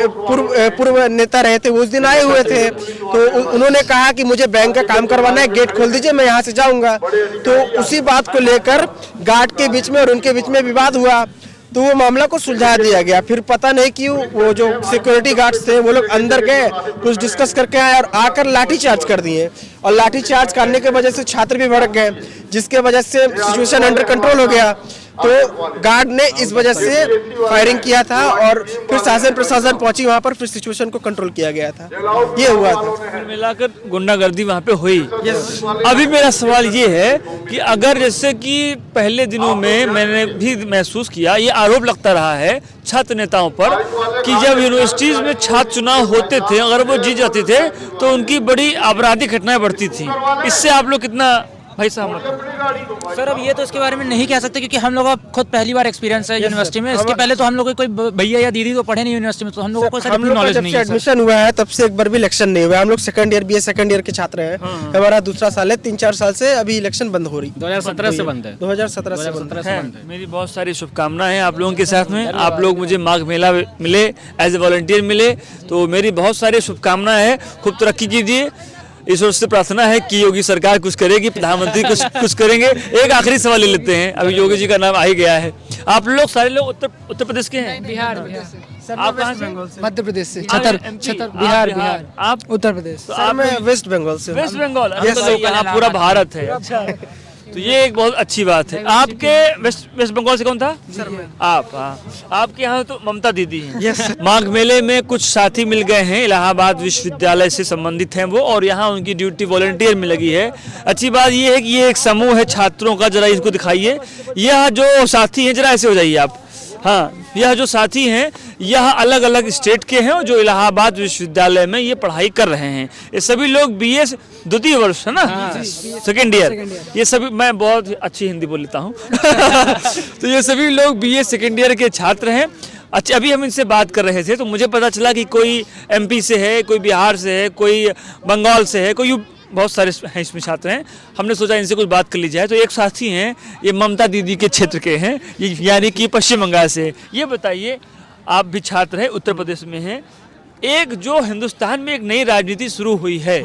पूर्व नेता रहे थे, वो उस दिन आए हुए थे। तो उन्होंने कहा कि मुझे बैंक का काम करवाना है, गेट खोल दीजिए, मैं यहाँ से जाऊंगा। तो उसी बात को लेकर गार्ड के बीच में और उनके बीच में विवाद हुआ, तो वो मामला को सुलझा दिया गया। फिर पता नहीं क्यों वो जो सिक्योरिटी गार्ड्स थे वो लोग अंदर गए, कुछ डिस्कस करके आए और आकर लाठी चार्ज कर दिए, और लाठी चार्ज करने की वजह से छात्र भी भड़क गए, जिसके वजह से सिचुएशन अंडर कंट्रोल हो गया। तो गार्ड ने इस वजह से फायरिंग किया था और फिर शासन प्रशासन पहुंची वहां पर, फिर सिचुएशन को कंट्रोल किया गया था। ये हुआ था, मिलाकर गुंडागर्दी वहां पे हुई। अभी मेरा सवाल ये है कि अगर जैसे कि पहले दिनों में मैंने भी महसूस किया, ये आरोप लगता रहा है छात्र नेताओं पर कि जब यूनिवर्सिटीज में छात्र चुनाव होते थे, अगर वो जीत जाते थे तो उनकी बड़ी आपराधिक घटनाएं बढ़ती थी। इससे आप लोग कितना भाई साहब? सर अब ये तो इसके बारे में नहीं कह सकते, क्योंकि हम लोग का खुद पहली बार एक्सपीरियंस है यूनिवर्सिटी में। इसके पहले तो हम लोग कोई भैया या दीदी तो पढ़े नहीं यूनिवर्सिटी में, तो हम लोगों को हम लोग नॉलेज जब नहीं से है। एडमिशन हुआ है तब से एक बार भी इलेक्शन नहीं हुआ। हम लोग second year BA second year के छात्र हैं, हमारा दूसरा साल है, 3-4 साल से अभी इलेक्शन बंद हो रही। 2017 से बंद है। 2017 से बंद है। मेरी बहुत सारी शुभकामनाएं हैं आप लोगों के साथ में। आप लोग मुझे माघ मेला मिले, एज ए वॉलंटियर मिले, तो मेरी बहुत सारी शुभकामनाएं हैं। खूब तरक्की कीजिए, ईश्वर से प्रार्थना है कि योगी सरकार कुछ करेगी, प्रधानमंत्री कुछ करेंगे। एक आखिरी सवाल ले लेते हैं, अभी योगी जी का नाम आ ही गया है। आप लोग सारे लोग उत्तर प्रदेश के हैं? बिहार आप कहाँ से? मध्य प्रदेश से। छतर बिहार। आप उत्तर प्रदेश। तो आप मैं वेस्ट बंगाल से। वेस्ट बंगाल। यहाँ पूरा भारत है। अच्छा, तो ये एक बहुत अच्छी बात है। आपके वेस्ट बंगाल से कौन था? आप, हाँ, आपके यहाँ तो ममता दीदी हैं। माघ मेले में कुछ साथी मिल गए हैं, इलाहाबाद विश्वविद्यालय से संबंधित हैं वो, और यहाँ उनकी ड्यूटी वॉलंटियर में लगी है। अच्छी बात ये है कि ये एक समूह है छात्रों का, जरा इसको दिखाइए। यह जो साथी हैं, जरा ऐसे हो जाइए आप, हाँ, यह जो साथी हैं यह अलग अलग स्टेट के हैं और जो इलाहाबाद विश्वविद्यालय में ये पढ़ाई कर रहे हैं। ये सभी लोग बीए द्वितीय वर्ष है ना, सेकेंड ईयर, ये सभी, मैं बहुत अच्छी हिंदी बोल लेता हूँ तो ये सभी लोग बीए सेकेंड ईयर के छात्र हैं। अच्छा, अभी हम इनसे बात कर रहे थे तो मुझे पता चला कि कोई एमपी से है, कोई बिहार से है, कोई बंगाल से है, कोई बहुत सारे हैं इसमें छात्र हैं। हमने सोचा इनसे कुछ बात कर ली जाए। तो एक साथी हैं, ये ममता दीदी के क्षेत्र के हैं, यानी कि पश्चिम बंगाल से। ये बताइए, आप भी छात्र हैं, उत्तर प्रदेश में हैं, एक जो हिंदुस्तान में एक नई राजनीति शुरू हुई है,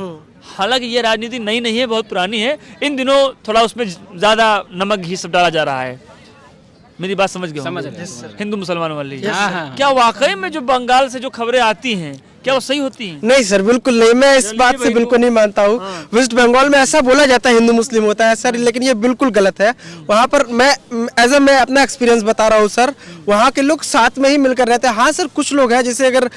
हालांकि ये राजनीति नई नहीं है, बहुत पुरानी है, इन दिनों थोड़ा उसमें ज़्यादा नमक घी सब डाला जा रहा है। मेरी बात समझ गए? हिंदू मुसलमान वाली। क्या वाकई में जो बंगाल से जो खबरें आती हैं क्या वो सही होती हैं? नहीं सर, बिल्कुल नहीं, मैं इस बात से बिल्कुल नहीं मानता हूँ। वेस्ट बंगाल में ऐसा बोला जाता है हिंदू मुस्लिम होता है सर, लेकिन ये बिल्कुल गलत है। वहाँ पर मैं मैं अपना एक्सपीरियंस बता रहा हूँ सर, वहाँ के लोग साथ में ही मिलकर रहते हैं। हाँ सर, कुछ लोग हैं जैसे अगर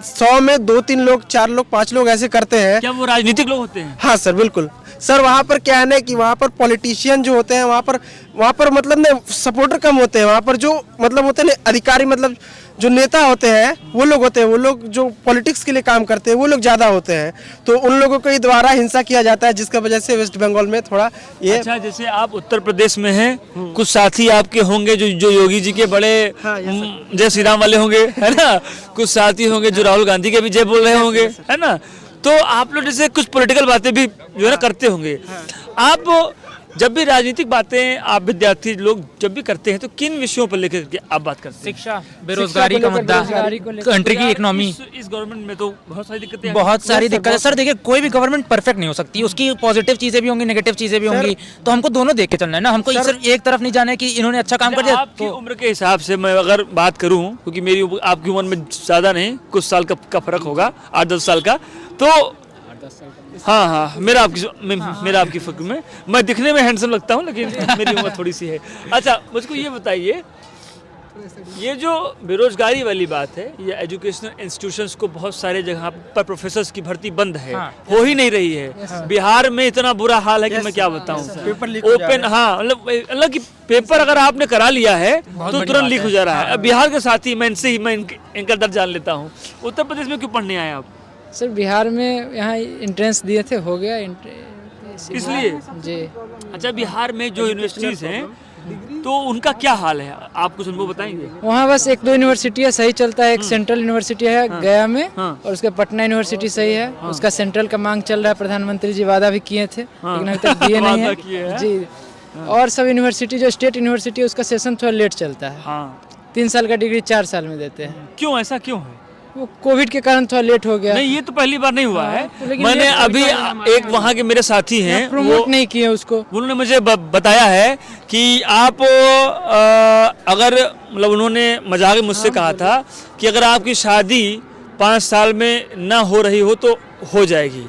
100 में 2-3 लोग, 4 लोग, 5 लोग ऐसे करते हैं। क्या वो राजनीतिक लोग होते हैं? हाँ सर, बिल्कुल सर। वहाँ पर क्या है ना कि वहाँ पर पॉलिटिशियन जो होते हैं, वहाँ पर मतलब ना सपोर्टर कम होते हैं। वहाँ पर जो मतलब होते हैं ना अधिकारी, मतलब जो नेता होते हैं वो लोग होते हैं, वो लोग जो पॉलिटिक्स के लिए काम करते हैं वो लोग ज़्यादा होते हैं। तो उन लोगों के द्वारा हिंसा किया जाता है, जिसका वजह से वेस्ट बंगाल में थोड़ा ये। अच्छा, जैसे आप उत्तर प्रदेश में हैं, कुछ साथी आपके होंगे जो योगी जी के बड़े जय श्री राम वाले होंगे, है ना, कुछ साथी होंगे जो राहुल गांधी के भी जय बोल रहे होंगे, है ना, तो आप लोग जैसे कुछ पॉलिटिकल बातें भी जो है ना करते होंगे। आप जब भी राजनीतिक बातें आप विद्यार्थी लोग जब भी करते हैं तो किन विषयों पर लेकर के आप बात करते हैं? शिक्षा, बेरोजगारी का मुद्दा, कंट्री की इकोनॉमी। इस गवर्नमेंट में तो बहुत सारी दिक्कतें, बहुत सारी दिक्कतें सर। देखिए, कोई भी गवर्नमेंट परफेक्ट नहीं हो सकती, उसकी पॉजिटिव चीजें भी होंगी, नेगेटिव चीजें भी होंगी, तो हमको दोनों देख के चलना है ना। हमको सिर्फ एक तरफ नहीं जाना है कि इन्होंने अच्छा काम कर दिया। आपकी उम्र के हिसाब से मैं अगर बात करूं, क्योंकि मेरी आपकी उम्र में ज्यादा नहीं, कुछ साल का फर्क होगा, 8-10 साल का, तो हाँ, मेरा आपकी फिक्र में, मैं दिखने में हैंडसम लगता हूँ लेकिन मेरी उम्र थोड़ी सी है। अच्छा, मुझको ये बताइए, ये जो बेरोजगारी वाली बात है, ये एजुकेशनल इंस्टीट्यूशंस को बहुत सारे जगह पर प्रोफेसर्स की भर्ती बंद है, हो ही नहीं रही है। बिहार में इतना बुरा हाल है कि मैं क्या बताऊं। ओपन, हाँ, मतलब कि पेपर अगर आपने करा लिया है तो तुरंत लीक हो जा रहा है। अब बिहार के साथ ही मैं इनका दर्द जान लेता हूँ। उत्तर प्रदेश में क्यों पढ़ने आए आप? सर बिहार में यहाँ एंट्रेंस दिए थे, हो गया इसलिए जी। अच्छा, बिहार में जो यूनिवर्सिटीज हैं तो उनका क्या हाल है, आप कुछ उनको बताएंगे? वहाँ बस 1-2 यूनिवर्सिटी है सही चलता है। एक सेंट्रल यूनिवर्सिटी है गया में, और उसके पटना यूनिवर्सिटी सही है। उसका सेंट्रल का मांग चल रहा है, प्रधानमंत्री जी वादा भी किए थे लेकिन अभी तक दिए नहीं है जी। और सब यूनिवर्सिटी, जो स्टेट यूनिवर्सिटी है उसका सेशन थोड़ा लेट चलता है। 3 साल का डिग्री 4 साल में देते हैं। क्यों, ऐसा क्यों है? वो कोविड के कारण थोड़ा लेट हो गया। नहीं, ये तो पहली बार नहीं हुआ है। मैंने अभी एक वहाँ के मेरे साथी हैं, प्रमोट नहीं किए उसको। उन्होंने मुझे बताया है कि आप अगर, मतलब उन्होंने मजाक में मुझसे कहा था कि अगर आपकी शादी 5 साल में ना हो रही हो तो हो जाएगी,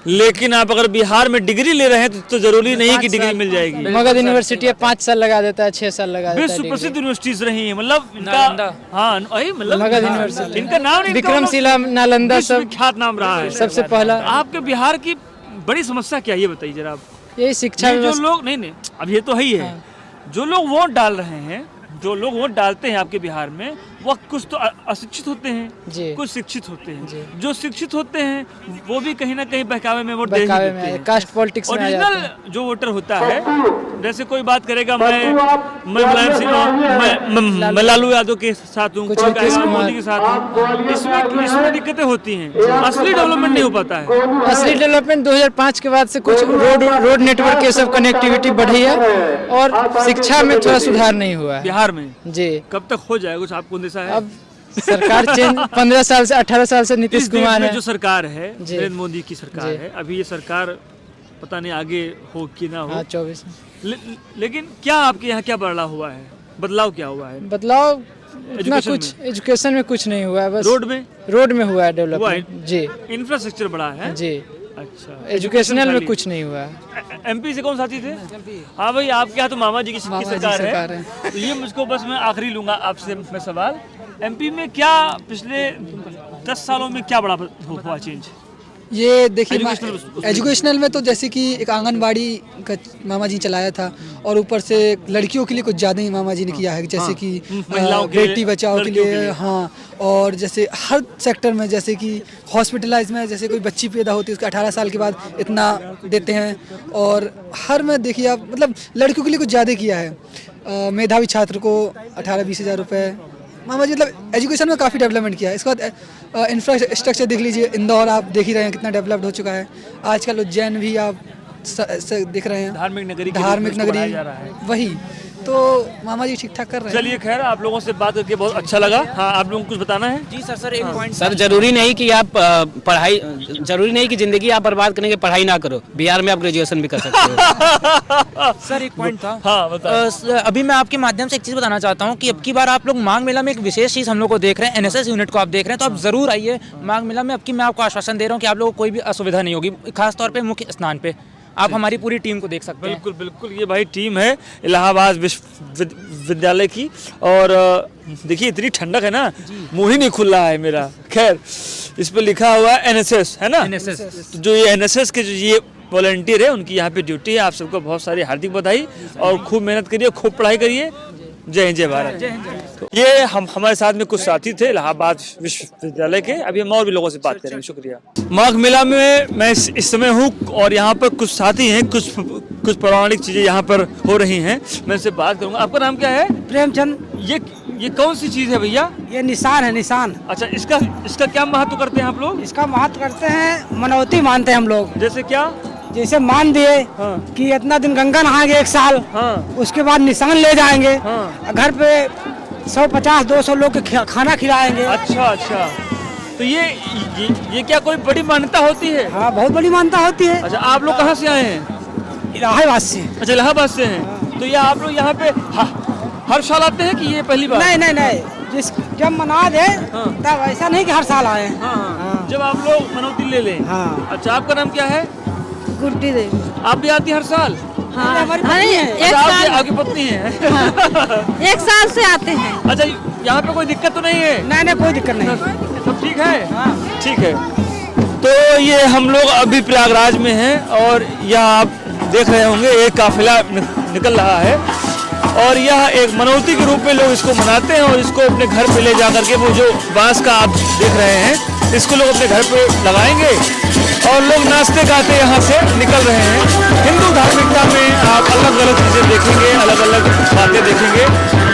लेकिन आप अगर बिहार में डिग्री ले रहे हैं तो जरूरी नहीं कि डिग्री मिल जाएगी। मगध यूनिवर्सिटी 5 साल लगा देता है, 6 साल लगा देता है। विश्व प्रसिद्ध यूनिवर्सिटीज रही हैं, मतलब इनका, हाँ, मतलब मगध यूनिवर्सिटी, इनका नाम, विक्रमशिला, नालंदा, सब ख्यात नाम रहा है सबसे पहला। आपके बिहार की बड़ी समस्या क्या है, ये बताइए जरा आप। यही शिक्षा जो लोग, नहीं, अब ये तो है ही है, जो लोग वोट डाल रहे हैं, जो लोग वोट डालते हैं आपके बिहार में, वो कुछ तो अशिक्षित होते हैं, कुछ शिक्षित होते हैं। जो शिक्षित होते हैं वो भी कहीं ना कहीं बहकावे में वोट दे देते हैं, कास्ट पॉलिटिक्स में आ जाते हैं। ओरिजिनल जो वोटर होता है, जैसे कोई बात करेगा, मैं लालू यादव के साथ हूँ, मोदी के साथ हूँ, इसमें दिक्कतें होती हैं। असली डेवलपमेंट नहीं हो पाता है। असली डेवलपमेंट 2005 के बाद से कुछ रोड नेटवर्क, ये सब कनेक्टिविटी बढ़ी है, और शिक्षा में थोड़ा सुधार नहीं हुआ है बिहार में जी। कब तक हो जाएगा, कुछ आपको अंदेशा है? अब सरकार चेंज 15 साल से 18 साल से नीतीश कुमार है, जो सरकार है, नरेंद्र मोदी की सरकार है। अभी ये सरकार पता नहीं आगे हो कि ना हो। 24 लेकिन क्या आपके यहाँ क्या बदलाव हुआ है? बदलाव क्या हुआ है? बदलाव इतना कुछ एजुकेशन में कुछ नहीं हुआ है, बस रोड में हुआ है डेवलपमेंट जी। इंफ्रास्ट्रक्चर बड़ा है जी, अच्छा, एजुकेशनल में कुछ नहीं हुआ है। एमपी से कौन साथी थे? हाँ भाई, आपके यहाँ तो मामा जी की सरकार है, तो ये मुझको बस मैं आखिरी लूंगा आपसे मैं सवाल, एमपी में क्या पिछले 10 सालों में क्या बड़ा हुआ चेंज? ये देखिए एजुकेशनल में तो जैसे कि एक आंगनबाड़ी का मामा जी चलाया था, और ऊपर से लड़कियों के लिए कुछ ज़्यादा ही मामा जी ने किया है, जैसे कि बेटी बचाओ के लिए, हाँ, और जैसे हर सेक्टर में, जैसे कि हॉस्पिटलाइज में जैसे कोई बच्ची पैदा होती है उसके 18 साल के बाद इतना देते हैं, और हर में देखिए आप मतलब लड़कियों के लिए कुछ ज़्यादा किया है। मेधावी छात्र को 18-20 हज़ार रुपये मामा जी, मतलब एजुकेशन में काफ़ी डेवलपमेंट किया है। इसके बाद इंफ्रास्ट्रक्चर देख लीजिए, इंदौर आप देख ही रहे हैं कितना डेवलप्ड हो चुका है। आजकल उज्जैन भी आप देख रहे हैं, धार्मिक नगरी वही, तो मामा जी ठीक ठाक कर रहे हैं। चलिए खैर, आप लोगों से बात करके बहुत अच्छा लगा। हाँ, आप लोगों को कुछ बताना है? जी सर एक पॉइंट सर, जरूरी नहीं कि आप जरूरी नहीं कि जिंदगी आप बर्बाद करने के पढ़ाई ना करो, बिहार में आप ग्रेजुएशन भी कर सकते हो। सर एक पॉइंट था। हाँ, बताओ। अभी मैं आपके माध्यम से एक चीज़ बताना चाहता हूँ कि अब की बार आप लोग माघ मेला में एक विशेष चीज़ हम लोग को देख रहे हैं, एनएसएस यूनिट को आप देख रहे हैं, तो आप जरूर आइए माघ मेला में। अब की मैं आपको आश्वासन दे रहा हूँ कि आप लोगों को कोई भी असुविधा नहीं होगी, खासतौर पर मुख्य स्नान पे आप हमारी पूरी टीम को देख सकते हैं। बिल्कुल बिल्कुल, ये भाई टीम है इलाहाबाद विश्वविद्यालय की, और देखिए इतनी ठंडक है ना, मुंह ही नहीं खुल रहा है मेरा। खैर, इस पर लिखा हुआ है एनएसएस, है ना? एनएसएस, तो जो ये एनएसएस के जो ये वॉलंटियर है उनकी यहाँ पे ड्यूटी है। आप सबको बहुत सारी हार्दिक बधाई, और खूब मेहनत करिए, खूब पढ़ाई करिए। जय हिंद, जय भारत। तो ये हमारे साथ में कुछ साथी थे इलाहाबाद विश्वविद्यालय के। अभी हम और भी लोगों से बात करेंगे। शुक्रिया। माघ मेला में मैं इस समय हूँ, और यहाँ पर कुछ साथी हैं, कुछ पौराणिक चीजें यहाँ पर हो रही हैं, मैं इनसे बात करूँगा। आपका नाम क्या है? प्रेमचंद। ये कौन सी चीज है भैया? ये निशान है, निशान। अच्छा, इसका क्या महत्व करते हैं आप लोग? इसका महत्व करते हैं, मनौती मानते हैं हम लोग। जैसे क्या? जैसे मान दिए कि इतना दिन गंगा नहाएंगे 1 साल, उसके बाद निशान ले जाएंगे, घर पे 150-200 लोग के खाना खिलाएंगे। अच्छा अच्छा, तो ये क्या कोई बड़ी मान्यता होती है? हाँ, बहुत बड़ी मान्यता होती है। अच्छा, आप लोग कहाँ से आए हैं? इलाहाबाद से। अच्छा, इलाहाबाद से हैं। तो ये आप लोग यहाँ पे हर साल आते हैं कि ये पहली बार? नहीं, जब मना दे तब, ऐसा नहीं कि हर साल आए। जब आप लोग मनौती ले लें। अच्छा, आपका नाम क्या है? गुड्डी देवी। आप भी आती हैं हर साल? हाँ, आपकी पत्नी है? 1 साल से आते हैं। अच्छा, यहाँ पे कोई दिक्कत तो नहीं है? नहीं, कोई दिक्कत नहीं, सब ठीक है? ठीक है। तो ये हम लोग अभी प्रयागराज में हैं, और यहाँ आप देख रहे होंगे एक काफिला निकल रहा है, और यह एक मनौती के रूप में लोग इसको मनाते हैं, और इसको अपने घर पे ले जा करके, वो जो बांस का आप देख रहे हैं, इसको लोग अपने घर पे लगाएंगे, और लोग नाचते गाते यहाँ से निकल रहे हैं। हिंदू धार्मिकता में आप अलग अलग चीज़ें देखेंगे, अलग अलग बातें देखेंगे।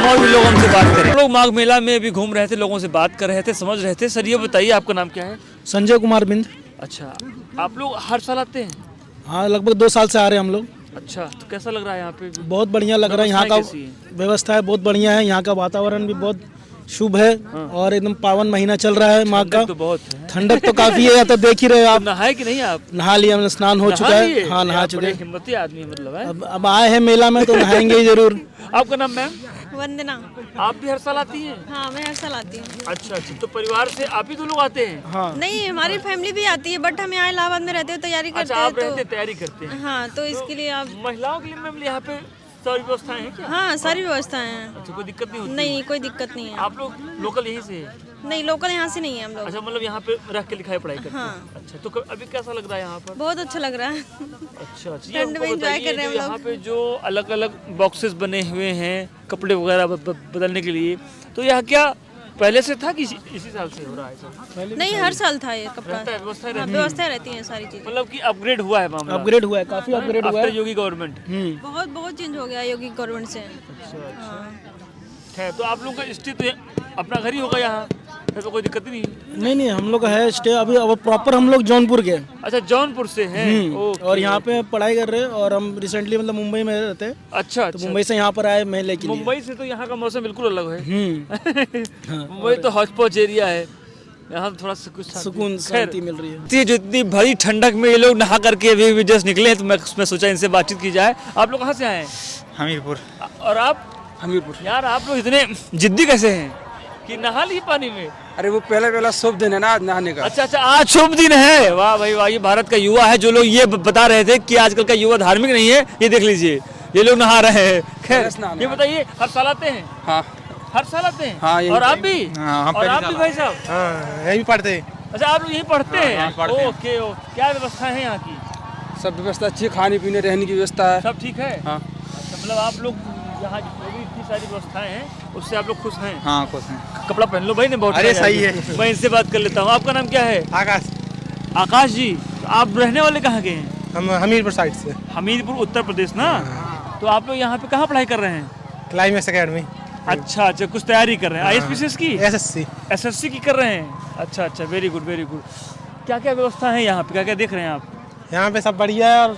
और भी लोग हमसे बात करें। लोग माघ मेला में भी घूम रहे थे, लोगों से बात कर रहे थे, समझ रहे थे। सर, ये बताइए आपका नाम क्या है? संजय कुमार बिंद। अच्छा, आप लोग हर साल आते हैं? हाँ, लगभग 2 साल से आ रहे हैं हम लोग। अच्छा, तो कैसा लग रहा है यहाँ पे? बहुत बढ़िया लग रहा है। यहाँ का व्यवस्था है बहुत बढ़िया है, यहाँ का वातावरण भी बहुत शुभ है, और एकदम पावन महीना चल रहा है माघ का। तो बहुत है, ठंडक तो काफी है, तो देख ही रहे आप। नहाए कि नहीं आप? नहा लिया, हमने स्नान हो चुका है। हाँ, नहा चुके हैं। हिम्मती आदमी मतलब है। अब आए हैं मेला में तो नहाएंगे ही जरूर। आपका नाम मैम? वंदना। आप भी हर साल आती हैं? हाँ, मैं हर साल आती हूँ। अच्छा, तो परिवार से आप ही तो लोग आते हैं? हाँ। नहीं, हमारी फैमिली भी आती है, बट हम यहाँ इलाहाबाद में रहते हैं, तैयारी करते हैं। अच्छा, आप रहते तैयारी करते हैं? हाँ, तो इसके लिए आप। महिलाओं के लिए मैम यहाँ पे सारी व्यवस्थाएं हैं क्या? हाँ, सारी व्यवस्थाएं हैं। अच्छा, कोई दिक्कत नहीं होती? नहीं, कोई दिक्कत नहीं है। आप लोग लोकल यहीं से हैं? नहीं, लोकल यहाँ से नहीं है हम लोग। अच्छा, मतलब यहाँ पे रह के लिखाई पढ़ाई करते हैं? हाँ। अच्छा, तो अभी कैसा लग रहा है यहाँ पर? बहुत अच्छा लग रहा है। अच्छा, ठंड में एंजॉय कर रहे हैं हम लोग। यहाँ पे जो अलग अलग बॉक्सेस बने हुए हैं कपड़े वगैरह बदलने के लिए, तो यहाँ क्या पहले से था कि इसी साल से हो रहा है सब? नहीं, हर साल था ये कपड़ा। व्यवस्था रहती है सारी चीजें। मतलब कि अपग्रेड हुआ है मामला? अपग्रेड हुआ है, काफी अपग्रेड हुआ है योगी गवर्नमेंट। बहुत चेंज हो गया योगी गवर्नमेंट से। अच्छा, तो आप लोग का स्टे तो अपना घर ही होगा यहाँ, तो कोई दिक्कत ही नहीं? नहीं, हम लोग है स्टे अभी प्रॉपर हम लोग जौनपुर के। अच्छा, जौनपुर से हैं। और यहाँ पे पढ़ाई कर रहे हैं, और हम रिसेंटली मतलब मुंबई में रहते हैं। अच्छा, तो मुंबई से यहाँ पर आए मेले के लिए। मुंबई से तो यहाँ का मौसम बिल्कुल अलग है। मुंबई तो हौच पौच एरिया है, यहाँ थोड़ा सुकून शांति मिल रही है। जो इतनी भरी ठंडक में ये लोग नहा करके अभी जस्ट निकले हैं, तो मैं सोचा इनसे बातचीत की जाए। आप लोग कहाँ से आए हैं? हमीरपुर। और आप? हमीरपुर। यार, आप लोग इतने जिद्दी कैसे हैं? कि नहा ली पानी में? अरे वो पहला शुभ दिन है ना आज नहाने का। अच्छा अच्छा, आज शुभ दिन है। वाह भाई वाह, ये भारत का युवा है। जो लोग ये बता रहे थे कि आजकल का युवा धार्मिक नहीं है, ये देख लीजिए, ये लोग नहा रहे हैं। खैर ये बताइए, हर साल आते हैं? हाँ हर साल आते हैं। हाँ, और आप भी? हाँ, और आप भी भाई साहब? हाँ, यही पढ़ते हैं। अच्छा, आप लोग यहीं पढ़ते हैं? Okay okay. क्या व्यवस्था है यहाँ की? सब व्यवस्था अच्छी है, खाने पीने रहने की व्यवस्था है। सब ठीक है? हाँ। अच्छा, मतलब आप लोग यहाँ जो भी इतनी सारी व्यवस्थाएं हैं उससे आप लोग खुश हैं? हाँ खुश हैं। कपड़ा पहन लो भाई ने, बहुत अरे सही है। मैं इनसे बात कर लेता हूँ। आपका नाम क्या है? आकाश। आकाश जी, आप रहने वाले कहाँ के हैं? हम हमीरपुर साइड से। हमीरपुर उत्तर प्रदेश ना? तो आप लोग यहाँ पे कहाँ पढ़ाई कर रहे हैं? Climax academy. अच्छा अच्छा, कुछ तैयारी कर रहे हैं? ISPCS की? SSC। SSC की कर रहे हैं? अच्छा अच्छा, वेरी गुड वेरी गुड। क्या क्या व्यवस्था है यहाँ पे, क्या क्या देख रहे हैं आप? यहाँ पे सब बढ़िया है और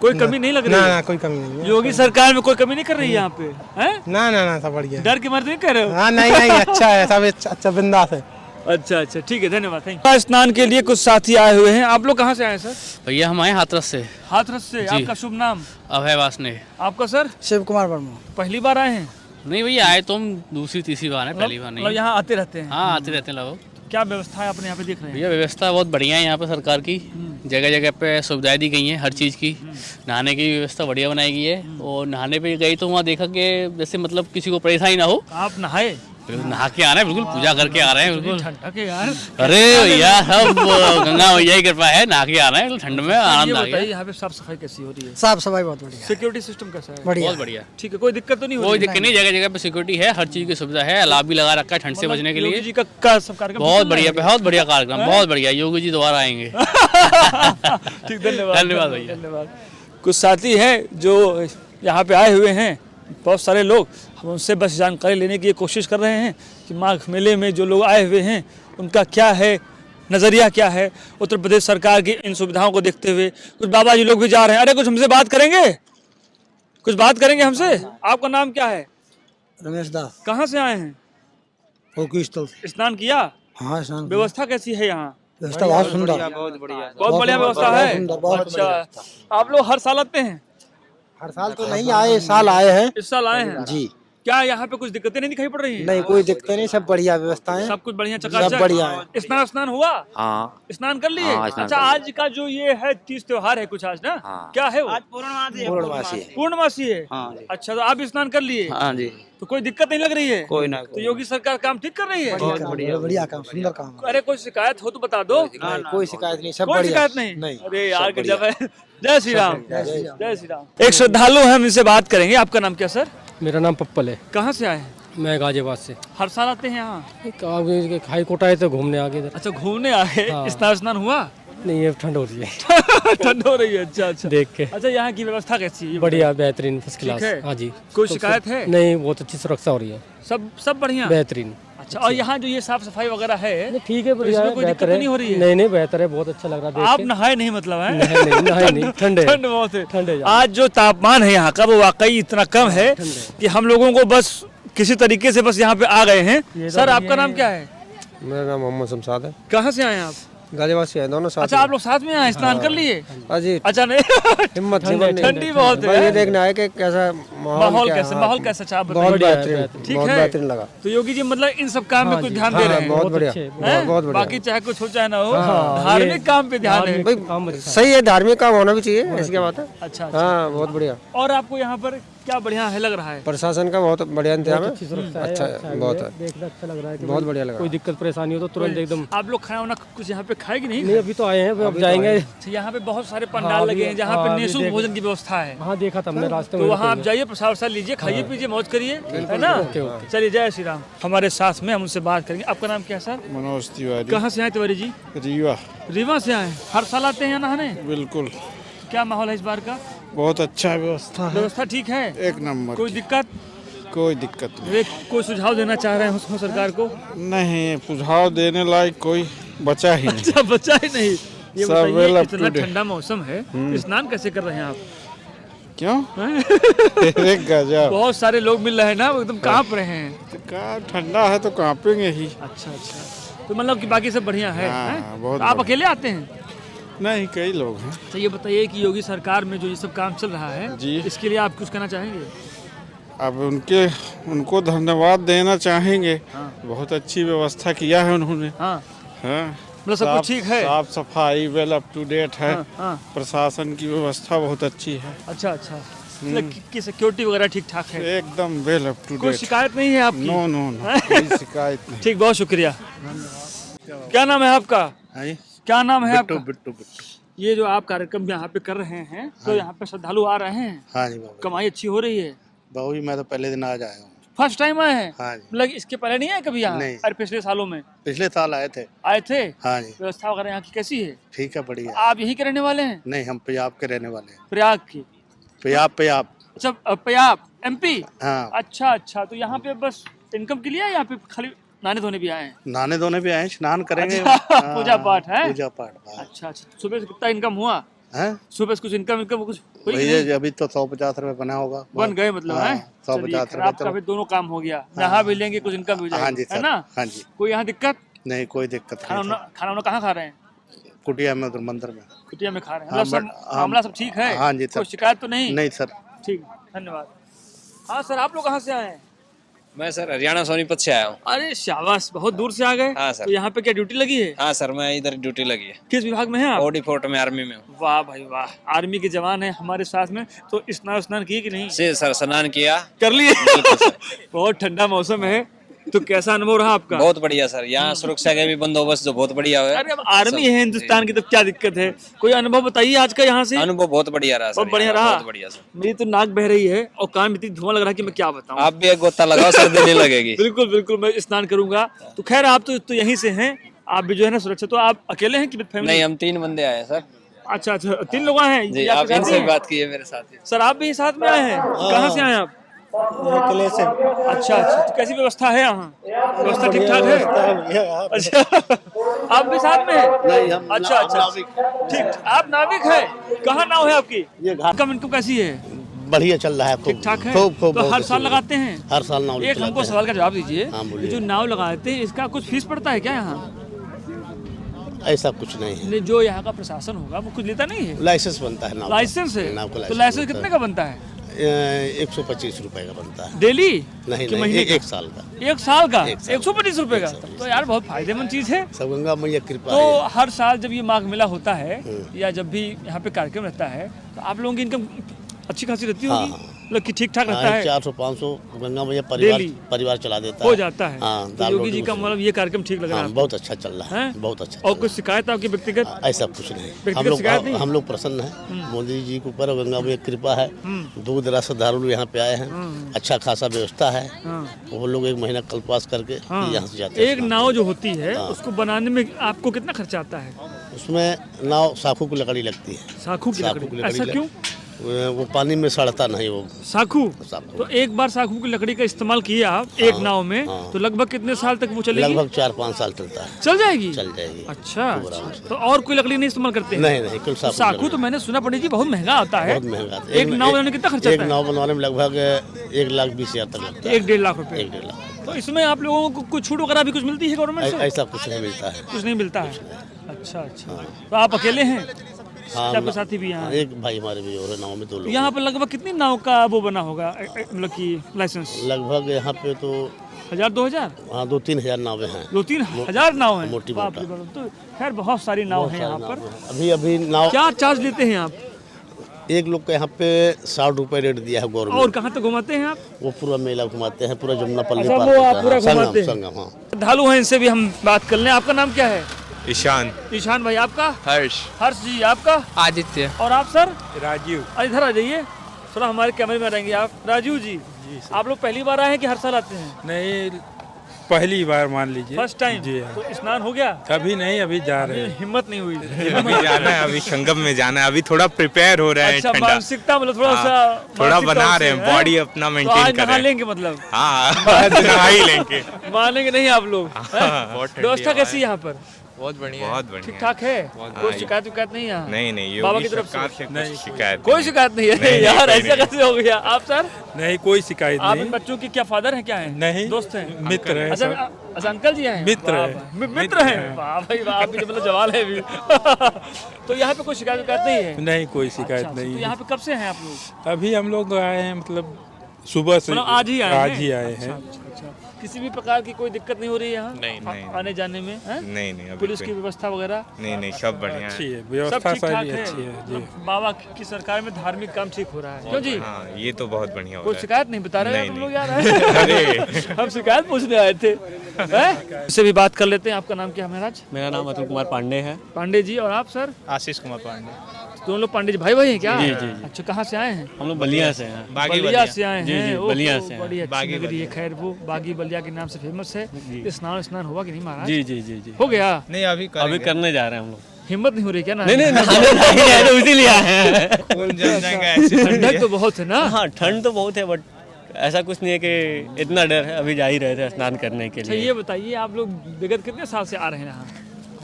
कोई कमी नहीं लग रही ना है? ना कोई कमी नहीं है। योगी सरकार में कोई कमी नहीं कर रही है यहाँ पे? हैं? ना ना ना सब बढ़िया है। डर के मारे तो नहीं कह रहे हो? हाँ नहीं नहीं अच्छा है, सब अच्छा बिंदास है। अच्छा अच्छा, ठीक है, धन्यवाद, थैंक यू। स्नान के लिए कुछ साथी आए हुए हैं। आप लोग कहाँ से आए सर? भैया हम आए हाथरस से। हाथरस से। आपका शुभ नाम? अभय वासने। आपका सर? शिव कुमार वर्मा। पहली बार आए हैं? नहीं भैया, आए तो हम दूसरी तीसरी बार है, पहली बार नहीं। मतलब यहाँ आते रहते हैं? हाँ आते रहते हैं लोग। क्या व्यवस्था है अपने यहाँ पे देख रहे हैं? भैया व्यवस्था बहुत बढ़िया है यहाँ पे, सरकार की जगह जगह पे सुविधाएं दी गई हैं हर चीज़ की। नहाने की व्यवस्था बढ़िया बनाई गई है। और नहाने पे गई तो वहाँ देखा कि जैसे मतलब किसी को परेशानी ना हो। आप नहाए? बिल्कुल नहा के आ रहे हैं, बिल्कुल पूजा करके आ रहे हैं, बिल्कुल ठंडा के यार। अरे भैया सब गंगा मैया की कृपा है, नहा के आ रहे हैं ठंड में, आनंद आ गया। यहाँ पे साफ सफाई कैसी हो रही है? साफ सफाई बहुत बढ़िया। सिक्योरिटी सिस्टम कैसा है? बढ़िया बहुत बढ़िया। ठीक है, कोई दिक्कत तो नहीं हो कोई रही? दिक्कत नहीं, जगह जगह पे सिक्योरिटी है, हर चीज़ की सुविधा है, अलाव भी लगा रखा है ठंड से बचने के योगी लिए। जी का सब कार्यक्रम बहुत बढ़िया, बहुत बढ़िया कार्यक्रम, बहुत बढ़िया। योगी जी दोबारा आएंगे। ठीक, धन्यवाद धन्यवाद भैया। धन्यवाद। कुछ साथी हैं जो यहाँ पे आए हुए हैं, बहुत सारे लोग। हम उनसे बस जानकारी लेने की कोशिश कर रहे हैं कि माघ मेले में जो लोग आए हुए हैं उनका क्या है नज़रिया, क्या है उत्तर प्रदेश सरकार की इन सुविधाओं को देखते हुए। कुछ बाबा जी लोग भी जा रहे हैं। अरे कुछ हमसे बात करेंगे, कुछ बात करेंगे हमसे। आपका नाम क्या है? रमेश दास। कहाँ से आए हैं? स्नान किया? हाँ स्नान। व्यवस्था कैसी है यहाँ? व्यवस्था बहुत सुंदर, बहुत बढ़िया व्यवस्था है। अच्छा, आप लोग हर साल आते हैं? हर साल तो नहीं आए, इस साल आए हैं। इस साल आए हैं जी। क्या यहाँ पे कुछ दिक्कतें नहीं दिखाई पड़ रही हैं? नहीं कोई दिक्कत नहीं, सब बढ़िया व्यवस्था है, सब कुछ बढ़िया चकाचक, सब बढ़िया है। स्नान हुआ? हाँ स्नान कर लिए? हाँ, स्नान अच्छा, कर आज का जो ये है तीज त्योहार है कुछ आज ना? हाँ। क्या है वो? पूर्णमासी है। पूर्णमासी है। हाँ अच्छा, तो आप स्नान कर लिए? हाँ जी। तो कोई दिक्कत नहीं लग रही है? कोई ना तो योगी सरकार काम ठीक कर रही है? बढ़िया काम, सुंदर काम। अरे कोई शिकायत हो तो बता दो। कोई शिकायत नहीं, सब कोई बढ़िया। शिकायत नहीं? अरे यार गजब है। जय श्री राम। जय श्री राम। एक श्रद्धालु है, हम इनसे बात करेंगे। आपका नाम क्या सर? मेरा नाम पप्पल है। कहाँ से आए हैं? मैं गाजियाबाद से। हर साल आते हैं यहाँ? हाई कोर्ट आए थे घूमने आगे इधर। अच्छा, घूमने आए। स्नान हुआ? नहीं, ये ठंड हो रही है। ठंड हो रही है। अच्छा अच्छा, देख के। अच्छा, यहाँ की व्यवस्था कैसी है? बढ़िया, बेहतरीन, फर्स्ट क्लास। ठीक है? हाँ जी। कोई शिकायत है? नहीं, बहुत अच्छी सुरक्षा हो रही है, सब बढ़िया, बेहतरीन। अच्छा, और यहाँ जो ये साफ सफाई वगैरह है ठीक है, बढ़िया है, कोई दिक्कत नहीं हो रही है? नहीं नहीं, बेहतर है, बहुत अच्छा लग रहा है। आप नहाए नहीं मतलब है? नहीं, ठंड है, ठंड बहुत है। ठंड है। आज जो तापमान है यहाँ का वो वाकई इतना कम है कि हम लोगों को बस किसी तरीके से बस यहाँ पे आ गए हैं। सर, आपका नाम क्या है? मेरा नाम मोहम्मद शमशाद है। कहाँ से आए हैं आप? गाजियाबाद से आए, दोनों साथ। अच्छा, आप लोग साथ में आए, स्नान कर लिए? जी। अच्छा, नहीं हिम्मत ठंडी बहुत है। ये देखना है कि कैसा माहौल कैसा चाह बहुत बेहतरीन, ठीक बहुत है, बेहतरीन लगा। तो योगी जी मतलब इन सब काम में कुछ ध्यान दे रहे हैं? बहुत बढ़िया, बहुत बढ़िया। बाकी चाहे कुछ हो चाहे ना हो, धार्मिक काम पे ध्यान है। भाई सही है, धार्मिक काम होना भी चाहिए, ऐसी क्या बात है। अच्छा, हाँ, बहुत बढ़िया। और आपको यहाँ पर क्या बढ़िया है लग रहा है? प्रशासन का बहुत बढ़िया इंतजाम है। अच्छा है, बहुत है, देखना अच्छा लग रहा है, बहुत बढ़िया लगा। कोई दिक्कत परेशानी हो तो तुरंत एकदम। आप लोग खाना वाना कुछ यहाँ पे खाएगी नहीं? नहीं, अभी तो आए हैं, अब जाएंगे। यहाँ पे बहुत सारे पंडाल लगे हैं जहाँ पे निःशुल्क भोजन की व्यवस्था है। हाँ, देखा था हमने रास्ते तो में। वहाँ आप जाइए, प्रसाद वसाद लीजिए, खाइए पीजिए, मौज करिए, है ना? चलिए, जय श्री राम। हमारे साथ में हम उनसे बात करेंगे। आपका नाम क्या है सर? मनोज तिवारी। कहाँ से आए तिवारी जी? रीवा से आए। हर साल आते हैं यहाँ नहाने? बिल्कुल। क्या माहौल है इस बार का? बहुत अच्छा व्यवस्था है। व्यवस्था ठीक है, एक नंबर। कोई दिक्कत? कोई दिक्कत नहीं। कोई सुझाव देना चाह रहे हैं उसको सरकार को? नहीं, सुझाव देने लायक कोई बचा ही नहीं। अच्छा, बचा ही नहीं। ये सब बताइए, well up इतना to date। ठंडा मौसम है, स्नान कैसे कर रहे हैं आप? क्यों? एक गजब। बहुत सारे लोग मिल रहे हैं ना, वो एकदम कांप रहे हैं। तो क्या, ठंडा है तो कांपेंगे ही। अच्छा अच्छा, तो मतलब कि बाकी सब बढ़िया है, हाँ, हैं? बहुत तो आप बढ़िया। अकेले आते हैं? नहीं, कई लोग हैं। तो ये बताइए कि योगी सरकार में जो ये सब काम चल रहा है जी, इसके लिए आप कुछ कहना चाहेंगे? अब उनको धन्यवाद देना चाहेंगे। बहुत अच्छी व्यवस्था किया है उन्होंने। हाँ मतलब सब कुछ ठीक है। साफ सफाई वेल अप टू डेट है। प्रशासन की व्यवस्था बहुत अच्छी है। अच्छा मतलब की सिक्योरिटी वगैरह ठीक ठाक है? एकदम वेल अप टू डेट। कोई शिकायत नहीं है आपकी? नो नो नो कोई शिकायत नहीं। ठीक, बहुत शुक्रिया। क्या नाम है आपका? क्या नाम है आपका? बिट्टू। ये जो आप कार्यक्रम यहाँ पे कर रहे हैं तो यहाँ पे श्रद्धालु आ रहे हैं? हाँ जी बाबू। कमाई अच्छी हो रही है? बाबू जी मैं तो पहले दिन आज आया हूँ। फर्स्ट टाइम आए हैं? हाँ जी। मतलब इसके पहले नहीं आए कभी यहाँ? नहीं। अरे पिछले सालों में? पिछले साल आए थे। आए थे? हाँ जी। व्यवस्था वगैरह यहाँ की कैसी है? ठीक है, बढ़िया। आप यहीं के रहने वाले हैं? नहीं, हम पंजाब के रहने वाले हैं। प्रयाग के? पंजाब। अच्छा, पंजाब एमपी। हाँ। अच्छा तो यहाँ पे बस इनकम के लिए यहाँ पे खाली नहाने धोने भी आए हैं? नहाने धोने भी आए, स्नान करेंगे। अच्छा, पूजा पाठ है? पूजा पाठ। अच्छा सुबह से कितना इनकम हुआ? सुबह से कुछ इनकम कुछ हुई? भैया अभी तो 150 रुपए बना होगा। बन गए मतलब है? 150 रुपए। आपका भी दोनों काम हो गया। नहा भी लेंगे, कुछ इनकम भी हो जाएगी। हाँ जी है ना? हाँ जी। कोई यहाँ दिक्कत नहीं, कोई दिक्कत नहीं। खाना कहाँ खा रहे हैं? कुटिया में, उधर मंदिर में। कुटिया में खा रहे हैं? मामला सब ठीक है? हाँ जी सर। कोई शिकायत तो नहीं? नहीं सर। ठीक, धन्यवाद। हाँ सर, आप लोग कहाँ से आए हैं? मैं सर हरियाणा सोनीपत से आया हूँ। अरे शाबाश, बहुत दूर से आ गए। हाँ सर। तो यहाँ पे क्या ड्यूटी लगी है? हाँ सर, मैं इधर ड्यूटी लगी है। किस विभाग में है आप? ओडी फोर्ट में, आर्मी में हूँ। वाह भाई वाह, आर्मी के जवान है हमारे साथ में। तो स्नान किए कि नहीं? से सर स्नान किया। कर लिए? बहुत ठंडा मौसम है, तो कैसा अनुभव रहा आपका? बहुत बढ़िया सर, यहाँ सुरक्षा के भी बंदोबस्त जो बहुत बढ़िया है। अरे अब आर्मी है हिंदुस्तान की, तो क्या दिक्कत है? कोई अनुभव बताइए आज का यहाँ से। अनुभव बहुत बढ़िया रहा। बहुत बढ़िया रहा। बहुत बढ़िया सर। मेरी तो नाक बह रही है और कान में इतनी धुआं लग रहा है कि मैं क्या बताऊं। आप भी एक गोता लगाओ, सर्दी नहीं लगेगी। बिल्कुल मैं स्नान करूंगा। तो खैर आप तो यहीं से हैं, आप भी जो है ना सुरक्षा। तो आप अकेले हैं कि फैमिली? नहीं, हम 3 बंदे आए हैं सर। अच्छा 3 लोग आए हैं जी। आप इनसे बात कीजिए मेरे साथ। सर आप भी साथ में आए हैं? कहाँ से आए आप? किले से। अच्छा तो कैसी व्यवस्था है यहाँ? व्यवस्था ठीक ठाक है? अच्छा आप भी साथ में हैं? नहीं, हम अच्छा ठीक। आप नाविक है? कहाँ नाव है आपकी? ये घाट। इनकम कैसी है? बढ़िया चल रहा है। ठीक ठाक है? खूब तो हर साल लगाते हैं? हर साल नाव। एक हमको सवाल का जवाब दीजिए। हाँ, बोलिए। जो नाव लगाते हैं इसका कुछ फीस पड़ता है क्या यहाँ? ऐसा कुछ नहीं है। जो यहाँ का प्रशासन होगा वो कुछ लेता नहीं है? लाइसेंस बनता है नाव का। लाइसेंस है? नाव का तो लाइसेंस कितने का बनता है? 125 रुपए का बनता है। डेली? नहीं, एक साल का। 1 साल का 125 रुपए का? तो यार बहुत फायदेमंद चीज है। सब गंगा मैया कृपा तो है। हर साल जब ये माघ मेला होता है या जब भी यहाँ पे कार्यक्रम रहता है तो आप लोगों की इनकम अच्छी खासी रहती होगी? मतलब कि ठीक ठाक रहता है? 400-500 गंगा मैया परिवार चला देता हो जाता है। हाँ, योगी जी का मतलब ये कार्यक्रम ठीक लग रहा है? बहुत अच्छा चल रहा है, बहुत अच्छा। और कुछ शिकायत आपकी व्यक्तिगत? ऐसा कुछ नहीं। हम लोग प्रसन्न हैं मोदी जी के ऊपर, गंगा मैया कृपा है। दूर दराज से श्रद्धालु यहाँ पे आए हैं। अच्छा खासा व्यवस्था है। वो लोग 1 महीना कल्पवास करके यहाँ से जाते हैं। एक नाव जो होती है उसको बनाने में आपको कितना खर्चा आता है? उसमें नाव साखू की लकड़ी लगती है। साखू की लकड़ी? ऐसा क्यों? वो पानी में सड़ता नहीं वो साखू। तो एक बार साखू की लकड़ी का इस्तेमाल किया आप एक नाव में तो लगभग कितने साल तक वो चलेगी? लगभग 4-5 साल चलता है। चल जाएगी? चल जाएगी। अच्छा तो और कोई लकड़ी नहीं इस्तेमाल करते हैं? नहीं, कुल साखू तो मैंने सुना पंडित जी बहुत महंगा आता है। बहुत महंगा आता है। एक नाव बनाने कितना खर्चा आता है? एक नाव बनवाने में लगभग 1,20,000 तक लगता है। 1-1.5 लाख रुपए? 1-1.5 लाख। तो इसमें आप लोगों को कुछ छूट वगैरह भी कुछ मिलती है गवर्नमेंट से? ऐसा कुछ नहीं मिलता है। कुछ नहीं मिलता है? अच्छा तो आप अकेले हैं? हाँ, आपके साथी भी यहाँ? एक भाई हमारे भी और नाव में 2 लोग। यहाँ पर लगभग कितनी नाव का वो बना होगा मतलब कि लाइसेंस? लगभग यहाँ पे तो 1000-2000? हाँ 2-3 हजार नावें हैं। 2-3 हजार नाव हैं? मोटी बाप रे बाप। तो खैर बहुत सारी नाव है यहाँ पर। अभी नाव। क्या चार्ज लेते हैं आप? एक लोग का यहाँ पे 60 रुपए रेट दिया है गवर्नमेंट। और कहाँ तक घुमाते हैं आप? वो पूरा मेला घुमाते हैं, पूरा जमुना पल्ली पूरा घुमाते हैं? श्रद्धालु हैं, इनसे भी हम बात कर लें। आपका नाम क्या है? ईशान भाई। आपका? हर्ष जी। आपका? आदित्य। और आप सर? राजीव। इधर आ जाइए थोड़ा, हमारे कैमरे में रहेंगे आप। राजीव जी आप लोग पहली बार आए हैं कि हर साल आते हैं? नहीं, पहली बार मान लीजिए। First time? जी। तो स्नान हो गया? अभी नहीं, अभी जा रहे हैं। हिम्मत नहीं हुई? अभी जाना है, अभी संगम में जाना है, अभी थोड़ा प्रिपेयर हो रहा है। अच्छा मानसिकता मतलब थोड़ा बना रहे हैं, बॉडी अपना मेंटेन कर रहे हैं। नहा लेंगे मतलब? हाँ नहा ही लेंगे। मानेंगे नहीं आप लोग? व्यवस्था कैसी है यहाँ पर? बहुत बढ़िया, ठीक ठाक है? कोई शिकायत विकायत नहीं यहाँ? नहीं, बाबा की तरफ से नहीं शिकायत। कोई शिकायत नहीं है यार? ऐसा कैसे हो गया? आप सर? नहीं, कोई शिकायत नहीं। आप इन बच्चों के क्या फादर हैं, क्या हैं? नहीं, दोस्त हैं, मित्र हैं। अच्छा अंकल जी हैं? मित्र हैं? वाह भाई वाह, आप भी मतलब जवाल है अभी। तो यहाँ पे कोई शिकायत विकायत नहीं है? नहीं, कोई शिकायत नहीं। यहाँ पे कब से हैं आप लोग? अभी हम लोग आए हैं, मतलब सुबह से मतलब आज ही आए आज हैं? ही आए अच्छा, हैं। अच्छा। किसी भी प्रकार की कोई दिक्कत नहीं हो रही है यहाँ नहीं। आने जाने में हैं? नहीं नहीं अभी पुलिस कोई- की व्यवस्था वगैरह नहीं सब बढ़िया अच्छी है सब व्यवस्था, ठीक ठाक सारी है अच्छी है जी। मतलब बाबा की सरकार में धार्मिक काम ठीक हो रहा है क्यों जी? हाँ ये तो बहुत बढ़िया हो कोई रहा है। शिकायत नहीं बता रहे हैं नहीं, तुम लोग नहीं। यार अरे हम शिकायत पूछने आए थे हैं? इससे भी बात कर लेते हैं। आपका नाम क्या है महाराज? मेरा नाम अतुल कुमार पांडे है। पांडे जी। और आप सर? आशीष कुमार पांडे। दोनों लोग पांडे जी भाई भाई हैं क्या? जी, जी। अच्छा, कहाँ से आए हैं? हम लोग बलिया से हैं। बलिया से आए जी, हैं। जी, ओहो, बलिया से हैं। बड़ी अच्छी बागी नगरी है। बलिया। खैर वो बागी बलिया के नाम से फेमस है। स्नान हुआ कि नहीं महाराज? जी जी जी जी हो गया? नहीं अभी करने जा रहे हैं हम लोग। हिम्मत नहीं हो रही क्या? नहीं नहाने आए तो इसीलिए आए हैं। खून जम जाएगा ऐसे। ठंडक तो बहुत है ना? हाँ ठंड तो बहुत है बट ऐसा कुछ नहीं है कि इतना डर है। अभी जा ही रहे थे स्नान करने के अच्छा, लिए। ये बताइए आप लोग विगत कितने साल से आ रहे हैं यहाँ?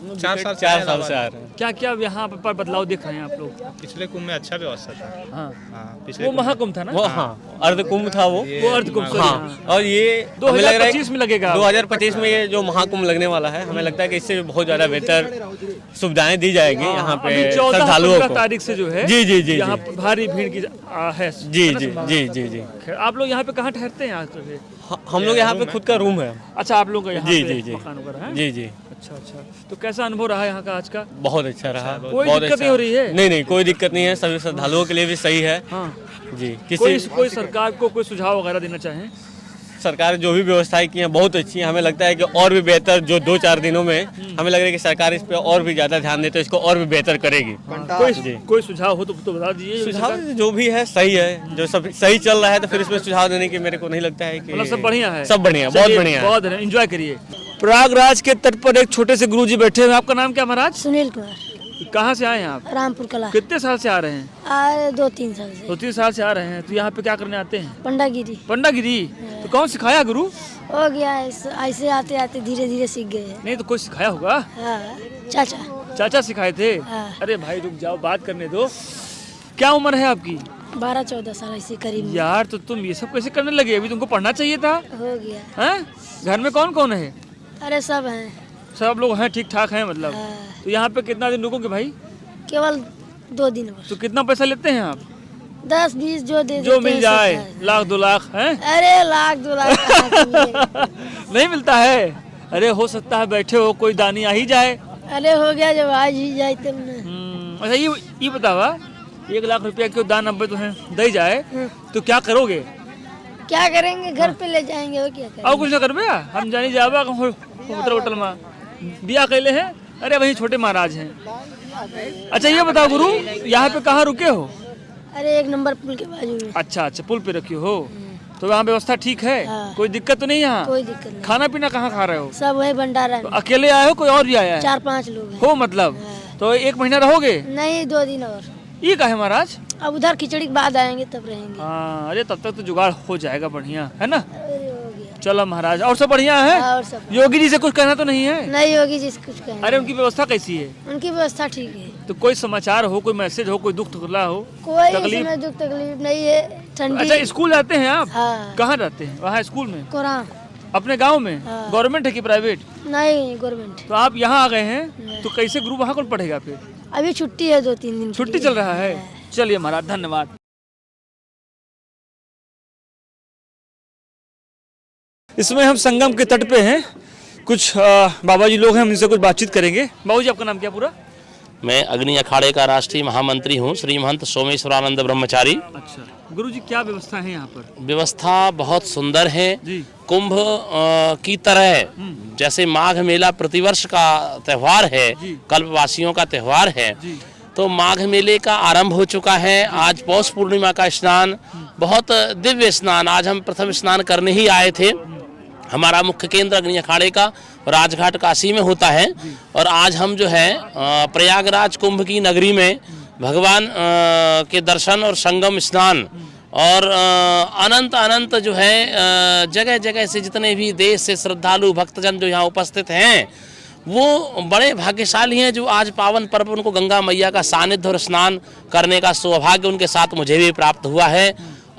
4 साल से आ रहे हैं। क्या क्या यहाँ पर बदलाव देख रहे हैं आप लोग? पिछले कुंभ में अच्छा व्यवस्था था। हाँ वो महाकुंभ था ना? वो हाँ अर्ध कुंभ था वो अर्ध कुंभ हाँ। और ये 2025 में लगेगा। 2025 में ये जो महाकुंभ लगने वाला है हमें लगता है कि इससे बहुत ज्यादा बेहतर सुविधाएं दी जाएगी यहाँ पे श्रद्धालुओं को। तारीख से जो है जी जी जी यहाँ भारी भीड़ की है। जी जी जी जी जी। आप लोग यहाँ पे कहाँ ठहरते हैं? हम लोग यहाँ पे खुद का रूम है। अच्छा, आप लोग का यहाँ जी पे जी जी मकान वगैरह है? जी जी। अच्छा अच्छा, तो कैसा अनुभव रहा यहाँ का आज का? बहुत अच्छा रहा। कोई बहुत दिक्कत अच्छा। नहीं हो रही है? नहीं कोई दिक्कत नहीं है। सभी श्रद्धालुओं के लिए भी सही है। हाँ जी। कोई सरकार को कोई सुझाव वगैरह देना चाहें? सरकार जो भी व्यवस्थाएं की हैं बहुत अच्छी हैं। हमें लगता है कि और भी बेहतर जो 2-4 दिनों में हमें लग रहा है कि सरकार इस पे और भी ज्यादा ध्यान देते इसको और भी बेहतर करेगी। कोई सुझाव हो तो बता दीजिए। सुझाव जो भी है सही है। जो सब सही चल रहा है तो फिर इसमें सुझाव देने की मेरे को नहीं लगता है कि मतलब सब बढ़िया है। सब बढ़िया, बहुत बढ़िया है। बहुत एंजॉय करिए। प्रयागराज के तट पर एक छोटे से गुरुजी बैठे हुए हैं। आपका नाम क्या महाराज? सुनील कुमार। कहाँ से आए हैं आप? रामपुर कला। कितने साल से आ रहे हैं? आए 2-3 साल से। 2-3 साल से आ रहे हैं। तो यहाँ पे क्या करने आते हैं? पंडागिरी। पंडागिरी तो कौन सिखाया गुरु? हो गया ऐसे आते आते धीरे धीरे सीख गए। नहीं तो कोई सिखाया होगा? हाँ, चाचा। चाचा सिखाए थे? हाँ। अरे भाई रुक जाओ, बात करने दो। क्या उम्र है आपकी? 12-14 साल ऐसे करीब। यार तो तुम ये सब कैसे करने लगे? अभी तुमको पढ़ना चाहिए था। हो गया। हैं? घर में कौन कौन है? अरे सब हैं। सब लोग हैं, ठीक ठाक हैं मतलब? हाँ। तो यहाँ पे कितना दिन रुकोगे भाई? केवल 2 दिन बस। तो कितना पैसा लेते हैं आप? 10-20 जो दे जो मिल जाए, 1-2 लाख हैं? अरे 1-2 लाख नहीं मिलता है? अरे हो सकता है बैठे हो कोई दानी आ ही जाए। अरे हो गया जब आज ही जाए तब न। अच्छा ये बतावा 1 लाख रुपया क्यों दान अब तो है दे जाए तो क्या करोगे? क्या करेंगे? घर पे ले जाएंगे। वो क्या करेंगे? और कुछ ना करबे? हम जानी जावा होटल में बिया कैले हैं। अरे वही छोटे महाराज हैं। अच्छा ये बताओ गुरु, यहाँ पे कहाँ रुके हो? अरे 1 नंबर पुल के बाजू में। अच्छा पुल पे रखे हो। तो वहाँ व्यवस्था ठीक है? हाँ। कोई दिक्कत तो नहीं यहाँ? कोई दिक्कत नहीं। खाना पीना कहाँ खा रहे हो? सब वही भंडारा तो अकेले आए हो कोई और भी आया है? 4-5 लोग हैं। हो मतलब तो 1 महीना रहोगे? नहीं 2 दिन और। ये का है महाराज? अब उधर खिचड़ी के बाद आएंगे तब रहेंगे। हाँ, अरे तब तक तो जुगाड़ हो जाएगा बढ़िया है ना? चलो महाराज, और सब बढ़िया है? और सब योगी जी से कुछ कहना तो नहीं है? नहीं योगी जी से कुछ कहना। अरे उनकी व्यवस्था कैसी है? उनकी व्यवस्था ठीक है। तो कोई समाचार हो, कोई मैसेज हो, कोई दुख तकलीफ हो? कोई तकलीफ? इसमें दुख तकलीफ नहीं है। ठंडी। अच्छा स्कूल जाते हैं आप? हाँ। कहाँ जाते हैं? वहाँ स्कूल में? कुरान। अपने गांव में? हाँ। गवर्नमेंट है कि प्राइवेट? नहीं गवर्नमेंट। तो आप यहाँ आ गए हैं तो कैसे ग्रुप वहाँ कौन पढ़ेगा फिर? अभी छुट्टी है 2-3 दिन। छुट्टी चल रहा है? चलिए महाराज धन्यवाद। इसमें हम संगम के तट पे हैं। कुछ बाबा जी लोग हैं, हम इनसे कुछ बातचीत करेंगे। बाबू जी आपका नाम क्या पूरा? मैं अग्नि अखाड़े का राष्ट्रीय महामंत्री हूँ, श्री महंत सोमेश्वरानंद ब्रह्मचारी। अच्छा गुरु जी, क्या व्यवस्था है यहाँ पर? व्यवस्था बहुत सुंदर है। जी। कुंभ की तरह जैसे माघ मेला प्रतिवर्ष का त्यौहार है, कल्पवासियों का त्यौहार है, तो माघ मेले का आरंभ हो चुका है। आज पौष पूर्णिमा का स्नान, बहुत दिव्य स्नान। आज हम प्रथम स्नान करने ही आए थे। हमारा मुख्य केंद्र अग्नि अखाड़े का राजघाट काशी में होता है और आज हम जो है प्रयागराज कुंभ की नगरी में भगवान के दर्शन और संगम स्नान और अनंत जो है जगह जगह से जितने भी देश से श्रद्धालु भक्तजन जो यहाँ उपस्थित हैं वो बड़े भाग्यशाली हैं जो आज पावन पर्व उनको गंगा मैया का सानिध्य और स्नान करने का सौभाग्य उनके साथ मुझे भी प्राप्त हुआ है।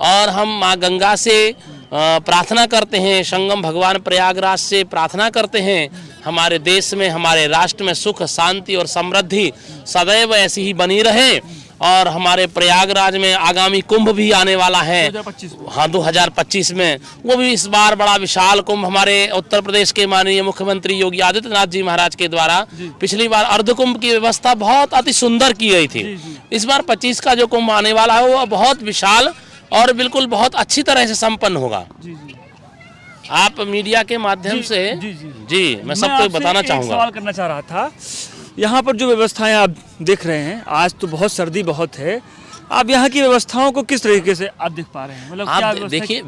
और हम माँ गंगा से प्रार्थना करते हैं, संगम भगवान प्रयागराज से प्रार्थना करते हैं हमारे देश में, हमारे राष्ट्र में सुख शांति और समृद्धि सदैव ऐसी ही बनी रहे और हमारे प्रयागराज में आगामी कुंभ भी आने वाला है 2025 हाँ 2025 में, वो भी इस बार बड़ा विशाल कुंभ हमारे उत्तर प्रदेश के माननीय मुख्यमंत्री योगी आदित्यनाथ जी महाराज के द्वारा पिछली बार अर्ध कुंभ की व्यवस्था बहुत अति सुंदर की गई थी। इस बार 25 का जो कुंभ आने वाला है वो बहुत विशाल और बिल्कुल बहुत अच्छी तरह से संपन्न होगा। आप मीडिया के माध्यम से जी मैं सबको बताना चाहूँगा। सवाल करना चाह रहा था, यहाँ पर जो व्यवस्थाएं आप देख रहे हैं, आज तो बहुत सर्दी बहुत है, आप यहाँ की व्यवस्थाओं को किस तरीके से आप देख पा रहे हैं? मतलब आप देखिए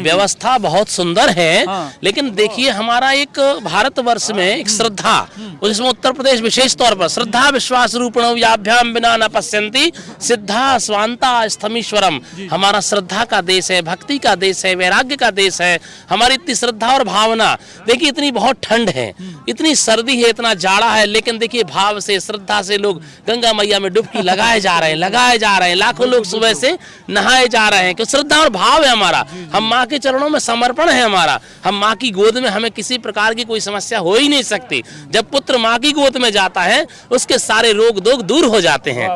व्यवस्था बहुत सुंदर है। हाँ। लेकिन देखिए हमारा एक भारतवर्ष में एक श्रद्धा, जिसमें उत्तर प्रदेश विशेष तौर पर श्रद्धा विश्वास रूपण व्याभ्याम बिना न पश्यन्ति सिद्धा स्वांता स्थमीश्वरम, हमारा श्रद्धा का देश है, भक्ति का देश है, वैराग्य का देश है। हमारी इतनी श्रद्धा और भावना, देखिए इतनी बहुत ठंड है, इतनी सर्दी है, इतना जाड़ा है, लेकिन देखिए भाव से श्रद्धा से लोग गंगा मैया में डुबकी लगाए जा रहे हैं, लाखों लोग सुबह से नहाए जा रहे हैं, क्योंकि श्रद्धा और भाव है हमारा। हम माँ के चरणों में समर्पण है हमारा, हम माँ की गोद में, हमें किसी प्रकार की कोई समस्या हो ही नहीं सकती। जब पुत्र माँ की गोद में जाता है उसके सारे रोग दोग दूर हो जाते हैं।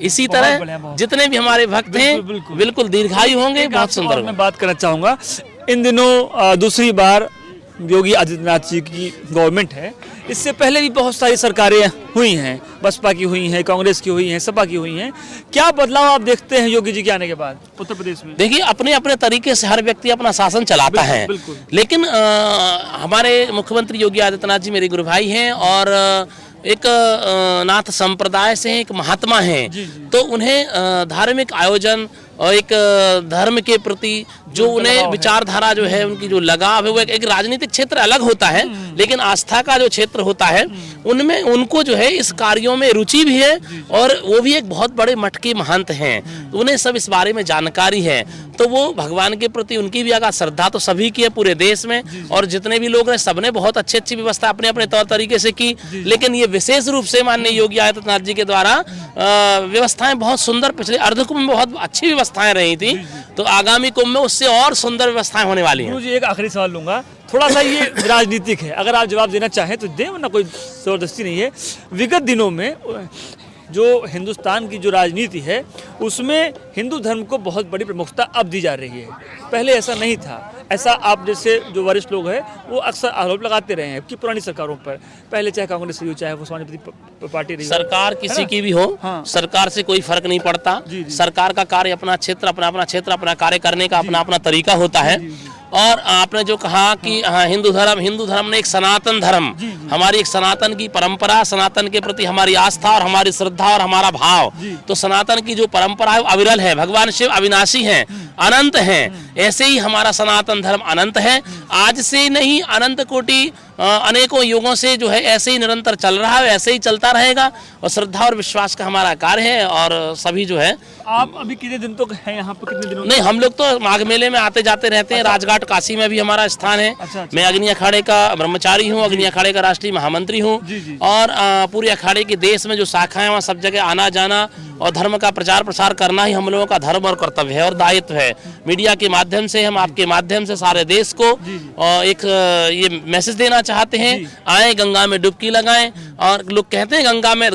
इसी तरह जितने भी हमारे भक्त हैं बिल्कुल दीर्घायु होंगे। बहुत सुंदर। मैं बात करना चाहूँगा, इन दिनों दूसरी बार योगी आदित्यनाथ जी की गवर्नमेंट है, इससे पहले भी बहुत सारी सरकारें हुई हैं, बसपा की हुई हैं, कांग्रेस की हुई हैं, सपा की हुई हैं। क्या बदलाव आप देखते हैं योगी जी के आने के बाद उत्तर प्रदेश में? देखिए अपने अपने तरीके से हर व्यक्ति अपना शासन चलाता है, लेकिन हमारे मुख्यमंत्री योगी आदित्यनाथ जी मेरे गुरु भाई हैं और एक नाथ संप्रदाय से एक महात्मा हैं, तो उन्हें धार्मिक आयोजन और एक धर्म के प्रति जो उन्हें विचारधारा जो है, उनकी जो लगाव है, वो एक राजनीतिक क्षेत्र अलग होता है, लेकिन आस्था का जो क्षेत्र होता है उनमें उनको जो है इस कार्यों में रुचि भी है और वो भी एक बहुत बड़े मठ के महंत हैं, तो उन्हें सब इस बारे में जानकारी है। तो वो भगवान के प्रति उनकी भी अगर श्रद्धा तो सभी की है पूरे देश में, और जितने भी लोग हैं सबने बहुत अच्छी व्यवस्था अपने अपने तौर तरीके से की, लेकिन ये विशेष रूप से माननीय योगी आदित्यनाथ जी के द्वारा व्यवस्थाएं बहुत सुंदर, पिछले अर्ध कुंभ में बहुत अच्छी व्यवस्थाएं रही थी, तो आगामी कुंभ में उससे और सुंदर व्यवस्थाएं होने वाली हैं। जी एक आखिरी सवाल लूंगा, थोड़ा सा ये राजनीतिक है, अगर आप जवाब देना चाहें तो दें, वरना कोई जबरदस्ती नहीं है। विगत दिनों में जो हिंदुस्तान की जो राजनीति है उसमें हिंदू धर्म को बहुत बड़ी प्रमुखता अब दी जा रही है, पहले ऐसा नहीं था। ऐसा आप जैसे जो वरिष्ठ लोग हैं वो अक्सर आरोप लगाते रहे हैं कि पुरानी सरकारों पर, पहले चाहे कांग्रेस रही हो चाहे वो समाजवादी पार्टी रही हो, सरकार किसी की भी हो, हाँ। सरकार से कोई फर्क नहीं पड़ता। सरकार का कार्य अपना क्षेत्र अपना कार्य करने का अपना तरीका होता है। और आपने जो कहा कि हाँ हिंदू धर्म ने एक सनातन धर्म, हमारी एक सनातन की परंपरा, सनातन के प्रति हमारी आस्था और हमारी श्रद्धा और हमारा भाव, तो सनातन की जो परंपरा है वो अविरल है। भगवान शिव अविनाशी हैं, अनंत हैं, ऐसे ही हमारा सनातन धर्म अनंत है। आज से नहीं, अनंत कोटि अनेकों युगों से जो है ऐसे ही निरंतर चल रहा है, ऐसे ही चलता रहेगा, और श्रद्धा और विश्वास का हमारा कार्य है। और सभी जो है, आप अभी कितने दिन तो हैं यहाँ पर, कितने दिनों? नहीं, हम लोग तो माघ मेले में आते जाते रहते हैं। राजघाट काशी में भी हमारा स्थान है। मैं अग्नि अखाड़े का ब्रह्मचारी हूँ, अग्नि अखाड़े का राष्ट्रीय महामंत्री हूँ, और पूरे अखाड़े के देश में जो शाखाएं वहाँ सब जगह आना जाना और धर्म का प्रचार प्रसार करना ही हम लोगों का धर्म और कर्तव्य है और दायित्व है। मीडिया के माध्यम से, हम आपके माध्यम से सारे देश को एक ये मैसेज देना चाहते हैं, आए गंगा में डुबकी लगाएं। और लोग कहते हैं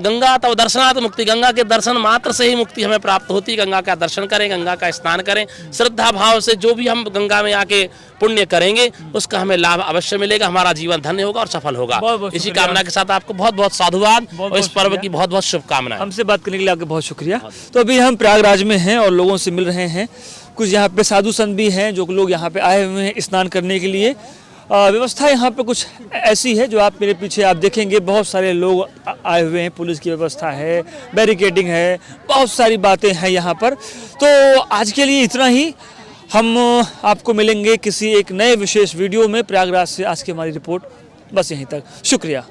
गंगा तो दर्शनात् मुक्ति, गंगा के दर्शन मात्र से ही मुक्ति हमें प्राप्त होती है। गंगा का दर्शन करें, गंगा का स्नान करें, श्रद्धा भाव से जो भी हम गंगा में आके पुण्य करेंगे उसका हमें लाभ अवश्य मिलेगा, हमारा जीवन धन्य होगा और सफल होगा। इसी कामना के साथ आपको बहुत बहुत साधुवाद और इस पर्व की बहुत बहुत शुभकामनाएं। हमसे बात करने के लिए आपका बहुत शुक्रिया। तो अभी हम प्रयागराज में हैं और लोगों से मिल रहे हैं। कुछ यहाँ पे साधु संत भी हैं जो लोग यहाँ पे आए हुए हैं स्नान करने के लिए। व्यवस्था यहाँ पे कुछ ऐसी है जो आप मेरे पीछे आप देखेंगे, बहुत सारे लोग आए हुए हैं, पुलिस की व्यवस्था है, बैरिकेडिंग है, बहुत सारी बातें हैं यहाँ पर। तो आज के लिए इतना ही, हम आपको मिलेंगे किसी एक नए विशेष वीडियो में। प्रयागराज से आज की हमारी रिपोर्ट बस यहीं तक, शुक्रिया।